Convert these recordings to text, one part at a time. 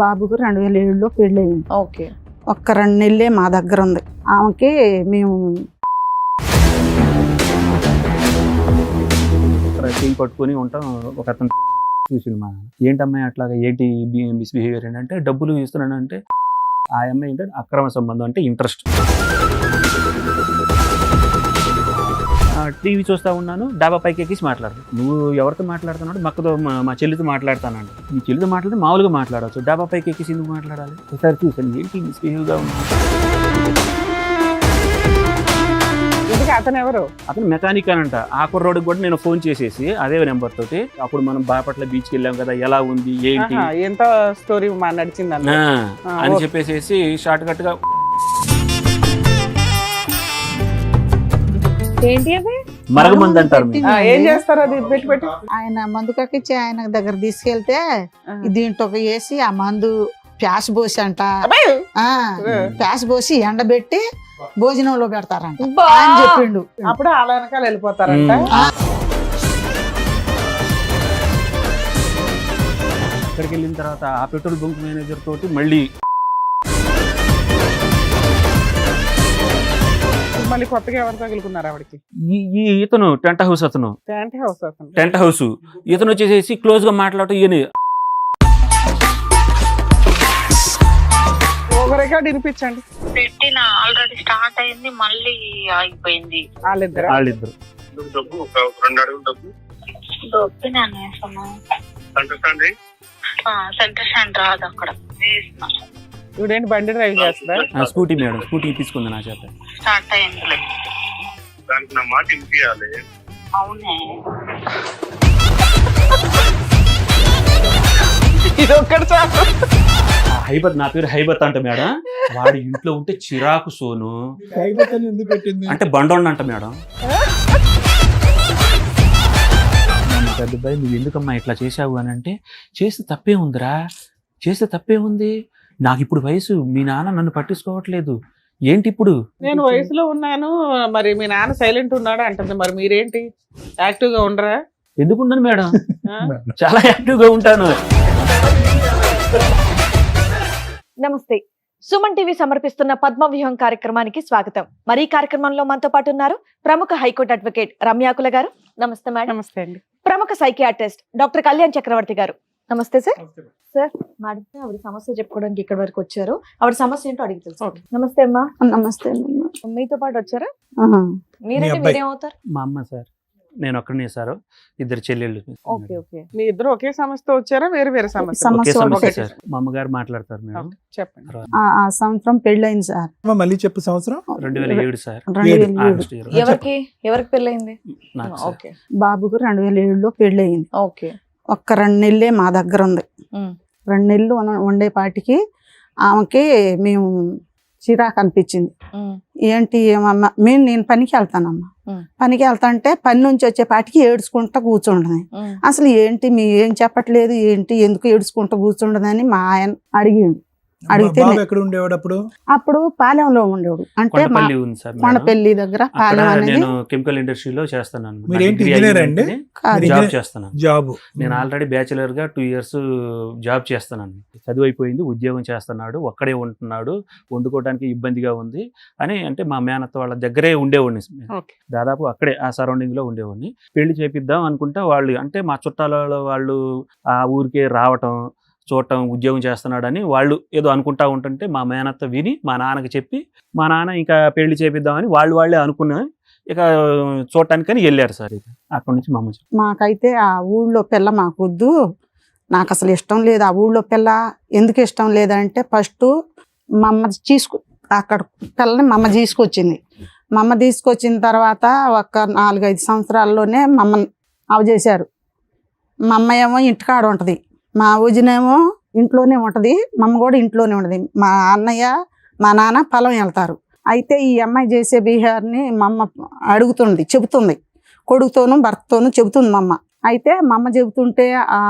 బాబుకు 2007లో పెళ్ళయింది. ఓకే. ఒక్క 2 నెలలే మా దగ్గర ఉంది. ఆమెకి మేము టీం పట్టుకొని ఉంటాం. ఒక అతను చూసింది మా ఏంటమ్మాయి అట్లాగా ఏంటి మిస్బిహేవియర్ ఏంటంటే డబ్బులు ఇస్తున్నానంటే ఆ అమ్మాయి ఏంటంటే అక్రమ సంబంధం అంటే ఇంట్రెస్ట్. టీవీ చూస్తూ ఉన్నాను, డాబా పైకి ఎక్కిసి మాట్లాడుతాను. నువ్వు ఎవరితో మాట్లాడుతున్నాడు? మక్కతో మా చెల్లితో మాట్లాడతానంట. నీ చెల్లితో మాట్లాడితే మామూలుగా మాట్లాడవచ్చు, డాబా పైకి ఎక్కిసి ఎందుకు మాట్లాడాలి? ఒకసారి చూసాను ఏంటి మిస్బిహేవ్గా ఉంది. అతను ఎవరు? అతను మెకానిక్ అనంట. ఆ కుర్రోడికి కూడా నేను ఫోన్ చేసేసి అదే నెంబర్ తోటి అప్పుడు మనం బాపట్ల బీచ్కి వెళ్ళాం కదా, ఎలా ఉంది ఏంటి ఎంత స్టోరీ నడిచింది అని చెప్పేసి షార్ట్ కట్ గా ఏంటి అది మరగమంది అంటారు. ఏం చేస్తారు అది పెట్టి పెట్టి? ఆయన మందు కక్కిచ్చి ఆయన దగ్గర తీసుకెళ్తే దీంట్లో వేసి ఆ మందు ప్యాస్ పోసి అంట ప్యాస్ పోసి ఎండబెట్టి భోజనంలో పెడతారంట అని చెప్పిండు. అప్పుడు వాళ్ళ వెనకాల వెళ్ళిపోతారంట. అక్కడికి వెళ్ళిన తర్వాత ఆ పెట్రోల్ బంక్ మేనేజర్ తోటి మళ్ళీ కొత్తగా ఎవరు తగులుకున్నారు ఆవిడకి? ఈ ఇతను టెంట్ హౌస్ ఇతను వచ్చేసేసి క్లోజ్ గా మాట్లాడటం. ఈయన రికార్డ్ వినిపించండి. పెట్టిన ఆల్రెడీ స్టార్ట్ అయింది, మళ్ళీ ఆగిపోయింది. వాళ్ళిద్దరు సెంటర్ స్టాండ్ రాదు అక్కడ. ఇవిడేంటి బండి డ్రైవ్ చేస్తా? స్కూటీ మేడం, స్కూటీ తీసుకుంది నా చేత. స్టార్ట్ అయింది. దానికి నా మాట వినిపించాలి. అవునే ఇది ఒక్కటి చాలు. హైబత్, నా పేరు హైబత్ అంట మేడం. వాడి ఇంట్లో ఉంటే చిరాకు సోను అంటే బండోండి అంట మేడం. పెద్దబాయి నువ్వు ఎందుకమ్మా ఇట్లా చేసావు అని అంటే, చేస్తే తప్పే ఉందిరా, చేస్తే తప్పే ఉంది. నాకు ఇప్పుడు వయసు, మీ నాన్న నన్ను పట్టించుకోవట్లేదు, ఏంటి ఇప్పుడు? నేను వయసులో ఉన్నాను, మరి మీ నాన్న సైలెంట్ ఉన్నాడు అంటుంది. మరి మీరేంటి యాక్టివ్ గా ఉండరా? ఎందుకున్నాను మేడం, చాలా యాక్టివ్ గా ఉంటాను. నమస్తే. సుమన్ టీవీ సమర్పిస్తున్న పద్మవ్యూహం కార్యక్రమానికి స్వాగతం. మరి ఈ కార్యక్రమంలో మనతో పాటు ఉన్నారు ప్రముఖ హైకోర్టు అడ్వకేట్ రమ్యాకుల గారు. నమస్తే మేడం. నమస్తే అండి. ప్రముఖ సైకియాట్రిస్ట్ డాక్టర్ కళ్యాణ్ చక్రవర్తి గారు. నమస్తే సార్. సార్ మేడం ఆవిడ సమస్య చెప్పుకోవడానికి ఇక్కడ వరకు వచ్చారు. ఆవిడ సమస్య ఏంటో అడిగి తెలుసు. నమస్తే అమ్మా. నమస్తే. మీతో పాటు వచ్చారా? మీరైతే మీరేమవుతారు? మా అమ్మ సార్, నేను ఒక్కడనే సార్, ఇద్దరు చెల్లెళ్ళు. Okay okay. మీ ఇద్దరు ఒకే సమస్యతో వచ్చారా? వేరే వేరే సమస్య? ఒకే సమస్య సార్. మా అమ్మగారు మాట్లాడతారు మేడం. చెప్పండి. ఆ సంవత్సరం పెళ్ళయింది సార్. మళ్ళీ చెప్పు. సంవత్సరం 2007 సార్. 2007. ఎవరికి పెళ్ళయింది? ఓకే. బాబుకు 2007లో పెళ్ళయింది. ఓకే. ఒక్క 2 నెలలే మా దగ్గర ఉంది. 2 నెలలు ఉండేపాటికి ఆమెకి మేము చిరాకు అనిపించింది. ఏంటి ఏమమ్మా, నేను పనికి వెళ్తానమ్మా, పనికి వెళ్తాంటే పని నుంచి వచ్చేపాటికి ఏడ్చుకుంటా కూర్చుండదు. అసలు ఏంటి మీ ఏం చెప్పట్లేదు, ఏంటి ఎందుకు ఏడ్చుకుంటా కూర్చుండదని మా ఆయన అడిగిండు. అడిగితే అప్పుడు పాలెంలో ఉండేవాడు, అంటే కొండపల్లి దగ్గర పాలెం అనేది. నేను కెమికల్ ఇండస్ట్రీలో చేస్తున్నాను. జాబ్ నేను ఆల్రెడీ బ్యాచిలర్ గా 2 years జాబ్ చేస్తున్నాను. చదువు అయిపోయింది, ఉద్యోగం చేస్తున్నాడు, ఒక్కడే ఉంటున్నాడు, వండుకోవడానికి ఇబ్బందిగా ఉంది అని అంటే మా మేనత్త వాళ్ళ దగ్గరే ఉండేవాడిని. దాదాపు అక్కడే ఆ సరౌండింగ్ లో ఉండేవాడిని. పెళ్లి చేపిద్దాం అనుకుంటా వాళ్ళు అంటే మా చుట్టాల వాళ్ళు ఆ ఊరికే రావటం, చూడటం, ఉద్యోగం చేస్తున్నాడని వాళ్ళు ఏదో అనుకుంటా ఉంటుంటే మా మేనత్త విని మా నాన్నకి చెప్పి, మా నాన్న ఇంకా పెళ్లి చేపిద్దామని వాళ్ళే అనుకున్నా ఇక చూడటానికని వెళ్ళారు సార్. అక్కడి నుంచి మా అమ్మ మాకైతే ఆ ఊళ్ళో పిల్ల మాకు వద్దు, నాకు అసలు ఇష్టం లేదు. ఆ ఊళ్ళో పిల్ల ఎందుకు ఇష్టం లేదంటే, ఫస్ట్ మా అమ్మ అక్కడ పిల్లని మా అమ్మ తీసుకొచ్చింది. మా అమ్మ తీసుకొచ్చిన తర్వాత ఒక 4-5 సంవత్సరాల్లోనే మా అమ్మని అవజేశారు. మా అమ్మ ఏమో ఇంటికాడ ఉంటుంది, మా ఊజినేమో ఇంట్లోనే ఉంటుంది, మా అమ్మ కూడా ఇంట్లోనే ఉంటుంది. మా అన్నయ్య మా నాన్న పొలం వెళ్తారు. అయితే ఈ అమ్మాయి చేసే బిహేవియర్ని మా అమ్మ అడుగుతుంది, చెబుతుంది, కొడుకుతోనూ భర్తతోనూ చెబుతుంది మా అమ్మ. అయితే మా అమ్మ చెబుతుంటే ఆ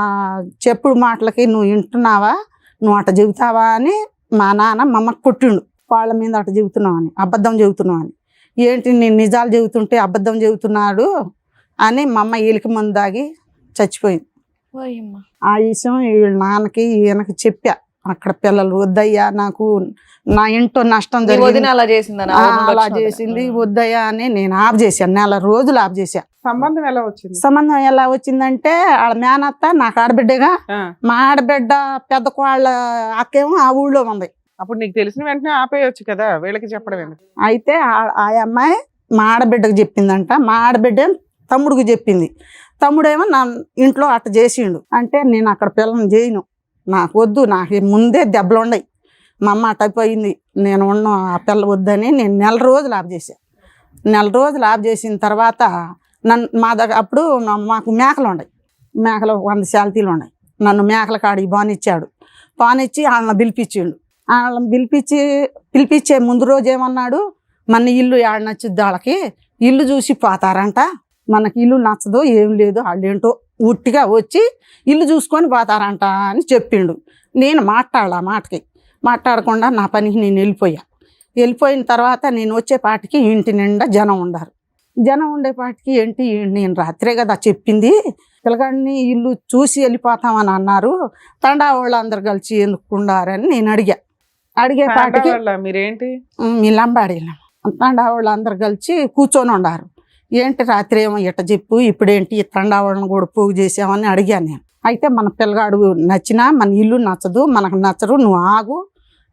చెప్పుడు మాటలకి నువ్వు వింటున్నావా, నువ్వు అట చెబుతావా అని మా నాన్న మా అమ్మకి కొట్టిండు. వాళ్ళ మీద అట చెబుతున్నావు అని, అబద్ధం చెబుతున్నావు అని. ఏంటి నేను నిజాలు చెబుతుంటే అబద్ధం చెబుతున్నాడు అని మా అమ్మ ఈలికి మందు తాగి చచ్చిపోయింది. ఆ విషయం వీళ్ళ నాన్నకి ఈయనకి చెప్పా. అక్కడ పిల్లలు వద్దయ్యా నాకు నా ఇంట్లో నష్టం మీ జరిగింది వదిన అలా చేసిందని అలా చేసింది వద్దయ్యా అని నేను ఆఫ్ చేశాను, నెల రోజులు ఆఫ్ చేశా. సంబంధం ఎలా వచ్చింది? సంబంధం ఎలా వచ్చిందంటే వాళ్ళ మేనత్త నాకు ఆడబిడ్డగా, ఆ, మా ఆడబిడ్డ పెద్ద కోళ్ళ అక్కేమో ఆ ఊళ్ళో ఉంది. అప్పుడు నీకు తెలిసిన వెంటనే ఆపేయొచ్చు కదా, వీళ్ళకి చెప్పడం ఎందుకు? అయితే ఆ అమ్మాయి మా ఆడబిడ్డకు చెప్పిందంట, మా ఆడబిడ్డ తమ్ముడికి చెప్పింది. తమ్ముడేమో నా ఇంట్లో అట్ట చేసిండు. అంటే నేను అక్కడ పిల్లని చేయను, నాకు వద్దు, నాకు ముందే దెబ్బలు ఉన్నాయి, మా అమ్మ అట్టయిపోయింది, నేను ఉన్న ఆ పిల్ల వద్దని నేను నెల రోజులు ఆఫ్ చేశాను. నెల రోజులు ఆఫ్ చేసిన తర్వాత మా దగ్గర అప్పుడు మాకు మేకలు ఉన్నాయి, మేకలు 100 శాలతీలు ఉన్నాయి. నన్ను మేకల కాడికి బానిచ్చాడు, బానిచ్చి వాళ్ళని పిలిపించిండు. వాళ్ళని పిలిపించే ముందు రోజు ఏమన్నాడు, మన ఇల్లు ఏడ నచ్చుద్ది వాళ్ళకి, ఇల్లు చూసి పోతారంట, మనకి ఇల్లు నచ్చదు ఏం లేదు, వాళ్ళు ఏంటో ఉట్టిగా వచ్చి ఇల్లు చూసుకొని పోతారంట అని చెప్పిండు. నేను మాట్లాడాల మాటకి మాట్లాడకుండా నా పనికి నేను వెళ్ళిపోయిన తర్వాత నేను వచ్చేపాటికి ఇంటి నిండా జనం ఉండారు. జనం ఉండేపాటికి ఏంటి నేను రాత్రే కదా చెప్పింది, పిల్లగాడిని ఇల్లు చూసి వెళ్ళిపోతామని అన్నారు, తండా వాళ్ళు అందరు కలిసి ఎందుకుండారని నేను అడిగేపాటికి మీరేంటి మీ లంబాడి తండా వాళ్ళు అందరు కలిసి కూర్చొని ఉండారు. ఏంటి రాత్రి ఏమో ఇట్ట చెప్పు, ఇప్పుడేంటి తండా వాళ్ళని కూడా పోగు చేసామని అడిగాను నేను. అయితే మన పిల్లగాడు నచ్చినా మన ఇల్లు నచ్చదు, మనకు నచ్చరు, నువ్వు ఆగు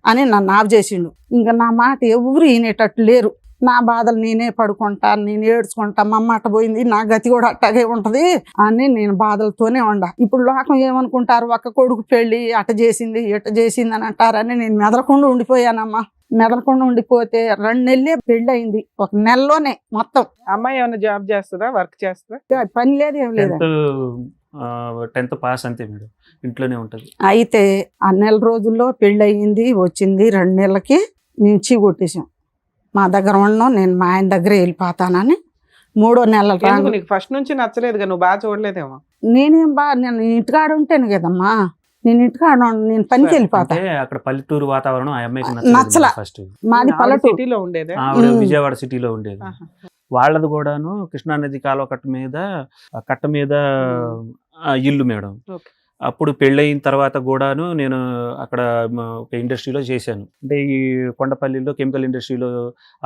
అని నన్ను ఆఫ్ చేసిండు. ఇంకా నా మాట ఎవరు వినేటట్టు లేరు. నా బాధలు నేనే పడుకుంటా, నేను ఏడ్చుకుంటా, మా అమ్మ అట్ట పోయింది, నా గతి కూడా అట్టగే ఉంటది అని నేను బాధలతోనే ఉండా. ఇప్పుడు లోకం ఏమనుకుంటారు, ఒక్క కొడుకు పెళ్ళి అట్ట చేసింది ఇట్ట చేసింది అని అంటారని నేను మెదలకుండా ఉండిపోయానమ్మా. మెదలకుండా ఉండిపోతే 2 నెలలే పెళ్ళి అయింది, 1 నెలలోనే మొత్తం. అమ్మాయి ఏమైనా జాబ్ చేస్తుందా, వర్క్ చేస్తుందా? పని లేదు ఏం లేదు, 10th పాస్ అంతే మేడం, ఇంట్లోనే ఉంటుంది. అయితే ఆ నెల రోజుల్లో పెళ్ళి అయ్యింది, వచ్చింది 2 నెలలకి మేము చీ కొట్టేసాం. మా దగ్గర ఉన్నాం, నేను మా ఆయన దగ్గర వెళ్ళిపోతానని 3వ నెల ఎందుకు నీకు ఫస్ట్ నుంచి నచ్చలేదుగా, నువ్వు బాగా చూడలేదేమో? నేను ఇంటికాడ ఉంటాను కదమ్మా, నేను ఇంటికాడ నేను పనికి వెళ్ళిపోతా. అంటే అక్కడ పల్లెటూరు వాతావరణం ఆ అమ్మాయికి నచ్చల. ఫస్ట్. మాది పల్లెటూరు, సిటీలో ఉండేదే. ఆవిడ విజయవాడ సిటీలో ఉండేది. వాళ్ళది కూడాను కృష్ణానది కాలువ కట్ట మీద ఇల్లు మేడం. అప్పుడు పెళ్ళయిన తర్వాత కూడాను నేను అక్కడ ఒక ఇండస్ట్రీలో చేశాను. అంటే ఈ కొండపల్లిలో కెమికల్ ఇండస్ట్రీలో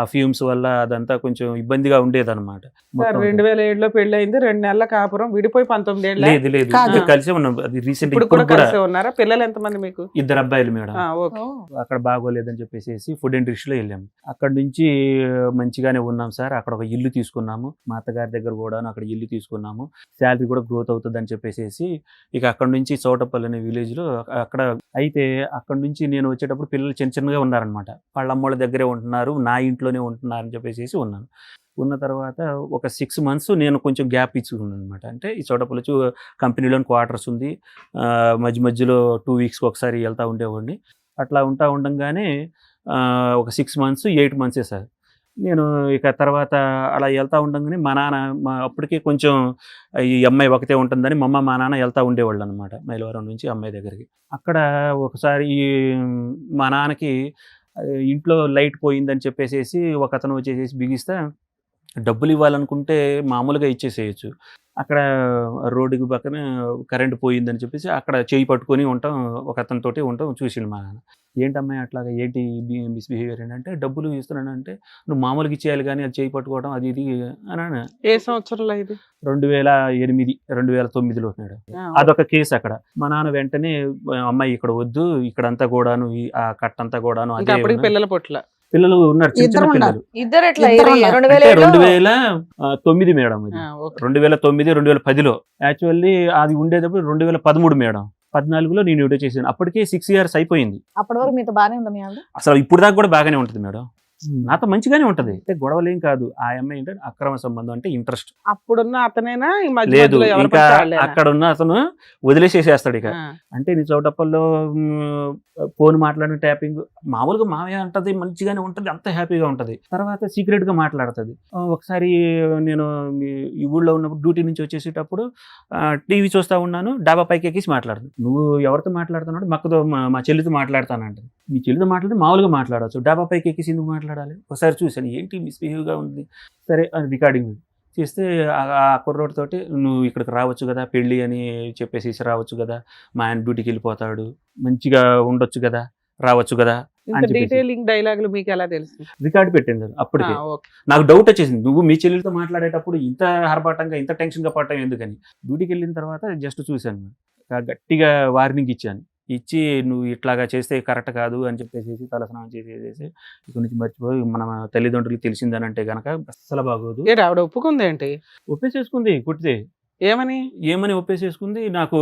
ఆ ఫ్యూమ్స్ వల్ల అదంతా కొంచెం ఇబ్బందిగా ఉండేదన్నమాట. 2007లో పెళ్ళయింది, 2 నెలల కాపురం, విడిపోయి 19 ఏళ్ళ. లేదు కలిసే ఉన్నాం. అది రీసెంట్ ఇప్పుడు కూడా కలిసే ఉన్నారా? పిల్లలు ఎంతమంది మీకు? 2 అబ్బాయిలు మేడం. ఓకే. అక్కడ బాగోలేదని చెప్పేసి ఫుడ్ ఇండస్ట్రీలో వెళ్ళాము. అక్కడ నుంచి మంచిగానే ఉన్నాం సార్. అక్కడ ఒక ఇల్లు తీసుకున్నాము, మా అత్తగారి దగ్గర కూడాను అక్కడ ఇల్లు తీసుకున్నాము. శాలరీ కూడా గ్రోత్ అవుతుంది అని చెప్పేసి ఇక అక్కడ నుంచి చోటపల్లి అనే విలేజ్ లో అక్కడ. అయితే అక్కడ నుంచి నేను వచ్చేటప్పుడు పిల్లలు చిన్నగా ఉన్నారనమాట, వాళ్ళ అమ్మోళ్ళ దగ్గరే ఉంటున్నారు, నా ఇంట్లోనే ఉంటున్నారు అని చెప్పేసి ఉన్నాను. ఉన్న తర్వాత ఒక 6 months నేను కొంచెం గ్యాప్ ఇచ్చుకున్నాను అనమాట. అంటే ఈ చోటపల్లి కంపెనీలోని క్వార్టర్స్ ఉంది, మధ్యలో 2 weeks ఒకసారి వెళ్తూ ఉండేవాడిని. అట్లా ఉండంగానే ఒక 6 months 8 months సార్ నేను ఇక తర్వాత అలా వెళ్తూ ఉండగానే మా నాన్న అప్పటికే కొంచెం ఈ అమ్మాయి ఒకతే ఉంటుందని మా నాన్న వెళ్తూ ఉండేవాళ్ళు అనమాట, మైలవరం నుంచి అమ్మాయి దగ్గరికి. అక్కడ ఒకసారి మా నాన్నకి ఇంట్లో లైట్ పోయిందని చెప్పేసి ఒక అతను వచ్చేసి బిగిస్తే డబ్బులు ఇవ్వాలనుకుంటే మామూలుగా ఇచ్చేసేయచ్చు. అక్కడ రోడ్డుకి పక్కన కరెంటు పోయిందని చెప్పేసి అక్కడ చేయి పట్టుకొని ఉంటాం, ఒక అతనితోటి ఉంటాం. చూసిండు మా నాన్న, ఏంటమ్మాయి అట్లాగా ఏంటి మిస్బిహేవియర్ ఏంటంటే, డబ్బులు ఇస్తున్నానంటే నువ్వు మామూలుగా ఇచ్చేయాలి కానీ అది చేయి పట్టుకోవడం అది ఇది అని. ఏ సంవత్సరంలో ఇది? 2008 2009లో మేడం. అదొక కేసు. అక్కడ మా నాన్న వెంటనే అమ్మాయి ఇక్కడ వద్దు, ఇక్కడంతా కూడాను ఆ కట్టంతా కూడాను అదే. పిల్లల పొట్ల పిల్లలు ఉన్నారు, చిన్న పిల్లలు. ఇద్దరు ఎట్లా? 2009 మేడం. ఇది 2009 2010లో. యాక్చువల్లీ అది ఉండేటప్పుడు 2013 మేడం. 14లో నేను డ్యూటీ చేశాను. అప్పటికే 6 years అయిపోయింది. అప్పటి వరకు మీతో బాగానే ఉందా మీ ఆవిడ? అసలు ఇప్పుడు దాకా కూడా బాగానే ఉంటుంది మేడం, నాతో మంచిగానే ఉంటది. అంటే గొడవలేం కాదు. ఆ అమ్మాయి ఏంటంటే అక్రమ సంబంధం అంటే ఇంట్రెస్ట్. అప్పుడున్న అతనేనా? లేదు, ఇంకా అక్కడ ఉన్న అతను వదిలేసేసేస్తాడు ఇక. అంటే నీ చౌటప్పల్లో ఫోన్ మాట్లాడిన ట్యాపింగ్ మామూలుగా మావయ్య అంటది, మంచిగానే ఉంటది, అంత హ్యాపీగా ఉంటది. తర్వాత సీక్రెట్ గా మాట్లాడుతుంది. ఒకసారి నేను ఈ ఊళ్ళో ఉన్నప్పుడు డ్యూటీ నుంచి వచ్చేసేటప్పుడు టీవీ చూస్తా ఉన్నాను, డాబా పైకి ఎక్కేసి మాట్లాడుతుంది. నువ్వు ఎవరితో మాట్లాడుతున్నాడు? మక్కతో, మా చెల్లితో మాట్లాడతానంట. మీ చెల్లితో మాట్లాడితే మామూలుగా మాట్లాడవచ్చు, డాబా పైకి ఎక్కేసి ఎందుకు మాట్లాడాలి? ఒకసారి చూశాను, ఏంటి మిస్బిహేవ్గా ఉంది. సరే, రికార్డింగ్ చేస్తే ఆ కుర్రోడితోటి నువ్వు ఇక్కడికి రావచ్చు కదా పెళ్ళి అని చెప్పేసి రావచ్చు కదా, మా ఆయన డ్యూటీకి వెళ్ళిపోతాడు, మంచిగా ఉండొచ్చు కదా, రావచ్చు కదా ఇంత అని చెప్పేసి డీటెయిలింగ్ డైలాగులు మీకు ఎలా తెలుసు? రికార్డు పెట్టాను సార్. అప్పటికే ఓకే. నాకు డౌట్ వచ్చేసింది, నువ్వు మీ చెల్లెలతో మాట్లాడేటప్పుడు ఇంత హర్బాటంగా ఇంత టెన్షన్గా పడటం ఎందుకని. డ్యూటీకి వెళ్ళిన తర్వాత జస్ట్ చూశాను, గట్టిగా వార్నింగ్ ఇచ్చాను. ఇచ్చి నువ్వు ఇట్లాగా చేస్తే కరెక్ట్ కాదు అని చెప్పేసి తలస్నానం చేసేసి ఇక్కడి నుంచి మర్చిపోయి మన తల్లిదండ్రులకు తెలిసిందని అంటే కనుక అస్సలు బాగోదు. ఆవిడ ఒప్పుకుందేంటి? ఒప్పేసేసుకుంది కుట్టితే. ఏమని ఒప్పేసేసుకుంది. నాకు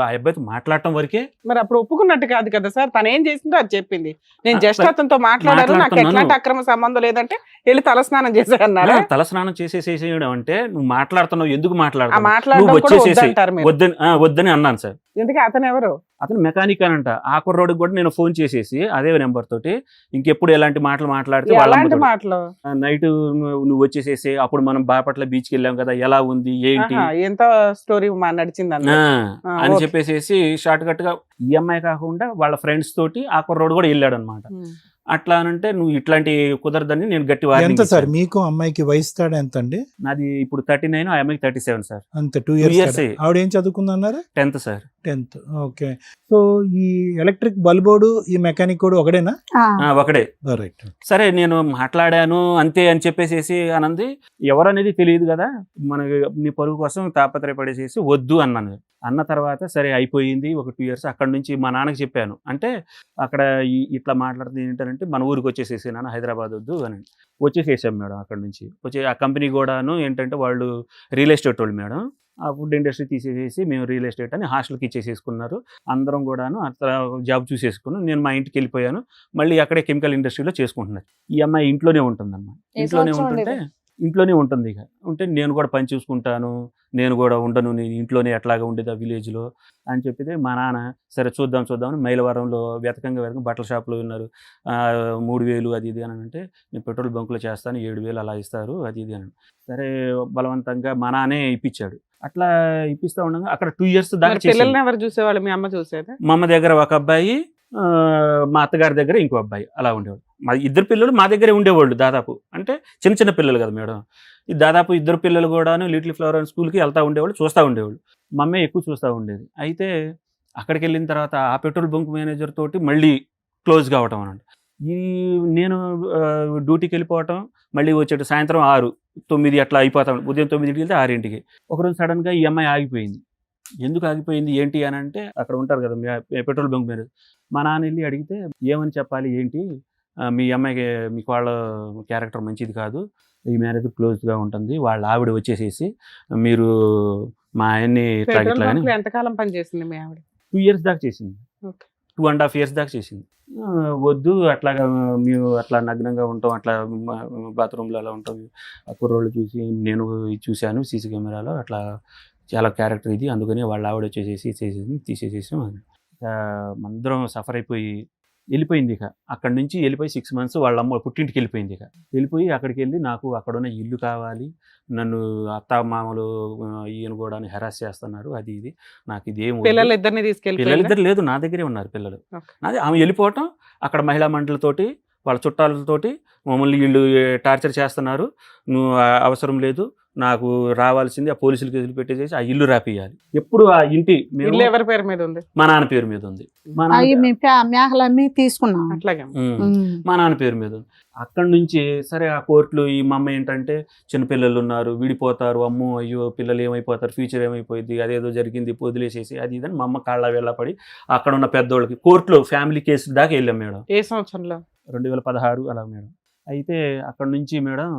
ఆ అబ్బాయితో మాట్లాడటం వరకే. మరి అప్పుడు ఒప్పుకున్నట్టు కాదు కదా సార్, తను ఏం చేసిందో అది చెప్పింది. నేను జస్ట్ సరే, అతనితో మాట్లాడాను, నాకు మాట్లాడుతున్నాను. ఎట్లాంటి అక్రమ సంబంధం లేదంటే వెళ్ళి తలస్నానం చేశారన్నారా? తలస్నానం చేసేసేయడం అంటే నువ్వు మాట్లాడుతున్నావు, ఎందుకు ఆ మాట్లాడుతున్నావు, మాట్లాడడం నువ్వు కూడా వచ్చేసేసి వద్దంటారు మీరు. వద్దని అన్నాను సార్. ఎందుకు అతను ఎవరు? అతను మెకానిక్ అనంట. ఆ కుర్రోడికి కూడా నేను ఫోన్ చేసేసి అదే నెంబర్ తోటి ఇంకెప్పుడు ఎలాంటి మాటలు మాట్లాడితే ఎలాంటి మాటలు? నైట్ నువ్వు వచ్చేసేసి అప్పుడు మనం బాపట్ల బీచ్కి వెళ్ళాం కదా, ఎలా ఉంది ఏంటి ఎంత స్టోరీ నడిచింది అని చెప్పేసి షార్ట్ కట్ గా ఈఎంఐ కాకుండా వాళ్ళ ఫ్రెండ్స్ తోటి ఆ కుర్రోడు కూడా వెళ్ళాడు అనమాట. అట్లా అనంటే నువ్వు ఇట్లాంటి కుదరదని నేను గట్టి ఎంత సార్ మీకు అమ్మాయికి వయసు తేడా ఎంత అండి? నాది ఇప్పుడు 39, ఆ అమ్మాయికి 37 సార్. అంతే 2 years. ఆవిడ ఏం చదువుకుందన్నారు? 10th sir. 10th. Okay. So ఈ ఎలక్ట్రిక్ బల్బోడు ఈ మెకానిక్ కూడా ఒకడేనా? ఒకడే. రైట్. సరే నేను మాట్లాడాను అంతే అని చెప్పేసి అనంది. ఎవరనేది తెలియదు కదా, మన నీ పరుగు కోసం తాపత్రయపడేసేసి వద్దు అన్నాను. అన్న తర్వాత సరే అయిపోయింది. ఒక 2 years అక్కడ నుంచి మా నాన్నకి చెప్పాను. అంటే అక్కడ ఇట్లా మాట్లాడుతుంది ఏంటంటే మన ఊరికి వచ్చేసేసి నాన్న హైదరాబాద్ వద్దు అని వచ్చేసేసాం మేడం. అక్కడ నుంచి వచ్చి ఆ కంపెనీ కూడాను ఏంటంటే వాళ్ళు రియల్ ఎస్టేట్ వాళ్ళు మేడం. ఆ ఫుడ్ ఇండస్ట్రీ తీసేసేసి మేము రియల్ ఎస్టేట్ అని హాస్టల్కి ఇచ్చేసేసుకున్నారు. అందరం కూడాను అట్లా జాబ్ చూసేసుకున్నాం. నేను మా ఇంటికి వెళ్ళిపోయాను. మళ్ళీ అక్కడే కెమికల్ ఇండస్ట్రీలో చేసుకుంటున్నారు. ఈ అమ్మాయి ఇంట్లోనే ఉంటుందన్నమాట. ఇంట్లోనే ఉంటుంది. ఇక ఉంటే నేను కూడా పని చూసుకుంటాను, నేను కూడా ఉండను, నేను ఇంట్లోనే ఎట్లాగా ఉండేది ఆ విలేజ్లో అని చెప్పితే మా నాన్న సరే చూద్దామని మైలవరంలో వెతకంగా బట్టల షాపులో ఉన్నారు. 3,000 అది ఇది అని అంటే నేను పెట్రోల్ బంకులో చేస్తాను 7,000 అలా ఇస్తారు అది ఇది అని. సరే బలవంతంగా మా నాన్నే ఇప్పించాడు. అట్లా ఇప్పిస్తూ ఉండగా అక్కడ 2 years దాకా పిల్లల్ని ఎవరు చూసేవాళ్ళు? మీ అమ్మ చూసేది? మా అమ్మ దగ్గర ఒక అబ్బాయి, మా అత్తగారి దగ్గర ఇంకో అబ్బాయి అలా ఉండేవాడు. మా 2 పిల్లలు మా దగ్గరే ఉండేవాళ్ళు. దాదాపు అంటే చిన్న పిల్లలు కదా మేడం. ఈ దాదాపు 2 పిల్లలు కూడాను లిటిల్ ఫ్లవర్ అండ్ స్కూల్కి వెళ్తూ ఉండేవాళ్ళు, చూస్తూ ఉండేవాళ్ళు. మా అమ్మే ఎక్కువ చూస్తూ ఉండేది. అయితే అక్కడికి వెళ్ళిన తర్వాత ఆ పెట్రోల్ బంక్ మేనేజర్ తోటి మళ్ళీ క్లోజ్ కావటం అనండి. నేను డ్యూటీకి వెళ్ళిపోవటం, మళ్ళీ వచ్చేటు సాయంత్రం 6, 9 అట్లా అయిపోతాం. ఉదయం 9కి వెళ్తే 6ంటికి. ఒకరోజు సడన్గా ఈ అమ్మాయి ఆగిపోయింది. ఎందుకు ఆగిపోయింది ఏంటి అని అంటే అక్కడ ఉంటారు కదా పెట్రోల్ బంక్ మేనేజర్. మా నాన్న వెళ్ళి అడిగితే ఏమని చెప్పాలి ఏంటి, మీ అమ్మాయికి మీకు వాళ్ళ క్యారెక్టర్ మంచిది కాదు, ఈ మ్యారేజ్ క్లోజ్గా ఉంటుంది, వాళ్ళ ఆవిడ వచ్చేసేసి మీరు మా ఆయన్ని ఇట్లా ఎంతకాలం పని చేసింది మీ ఆవిడ? 2 years దాకా చేసింది. 2.5 years దాకా చేసింది. వద్దు అట్లాగా మేము అట్లా నగ్నంగా ఉంటాం, అట్లా బాత్రూంలో అలా ఉంటాం, ఆ కుర్రోళ్ళు చూసి నేను చూశాను సీసీ కెమెరాలో, అట్లా చాలా క్యారెక్టర్ ఇది, అందుకని వాళ్ళ ఆవిడ వచ్చేసేసి తీసేసేసాం. అందరం సఫర్ అయిపోయి వెళ్ళిపోయింది. ఇక అక్కడి నుంచి వెళ్ళిపోయి 6 months వాళ్ళ అమ్మ పుట్టింటికి వెళ్ళిపోయింది. ఇక వెళ్ళిపోయి అక్కడికి వెళ్ళి నాకు అక్కడున్న ఇల్లు కావాలి, నన్ను అత్త మామలు ఈయన కూడా హెరాస్ చేస్తున్నారు, అది ఇది, నాకు ఇదేం పిల్లలిద్దరిని తీసుకెళ్ళి పిల్లలిద్దరు లేదు నా దగ్గరే ఉన్నారు పిల్లలు. అదే ఆమె వెళ్ళిపోవటం, అక్కడ మహిళా మండలితోటి వాళ్ళ చుట్టాలతోటి మమ్మల్ని వీళ్ళు టార్చర్ చేస్తున్నారు, నువ్వు అవసరం లేదు, నాకు రావాల్సింది ఆ పోలీసులు కేసులు పెట్టేసేసి ఆ ఇల్లు రాపియాలి. ఎప్పుడు ఆ ఇంటి ఎవరి పేరు మీద ఉంది? మా నాన్న పేరు మీద ఉంది. మేకలన్నీ తీసుకున్నాం అట్లాగే మా నాన్న పేరు మీద ఉంది. అక్కడి నుంచి సరే ఆ కోర్టులు ఈ మా అమ్మ ఏంటంటే చిన్నపిల్లలు ఉన్నారు, విడిపోతారు, అమ్మో అయ్యో పిల్లలు ఏమైపోతారు, ఫ్యూచర్ ఏమైపోయింది, అదేదో జరిగింది వదిలేసేసి అది ఇదని మా అమ్మ కాళ్ళ వెళ్ళపడి అక్కడ ఉన్న పెద్దోళ్ళకి కోర్టులో ఫ్యామిలీ కేసు దాకా వెళ్ళాం మేడం. ఏ సంవత్సరంలో? 2016 అలా మేడం. అయితే అక్కడ నుంచి మేడం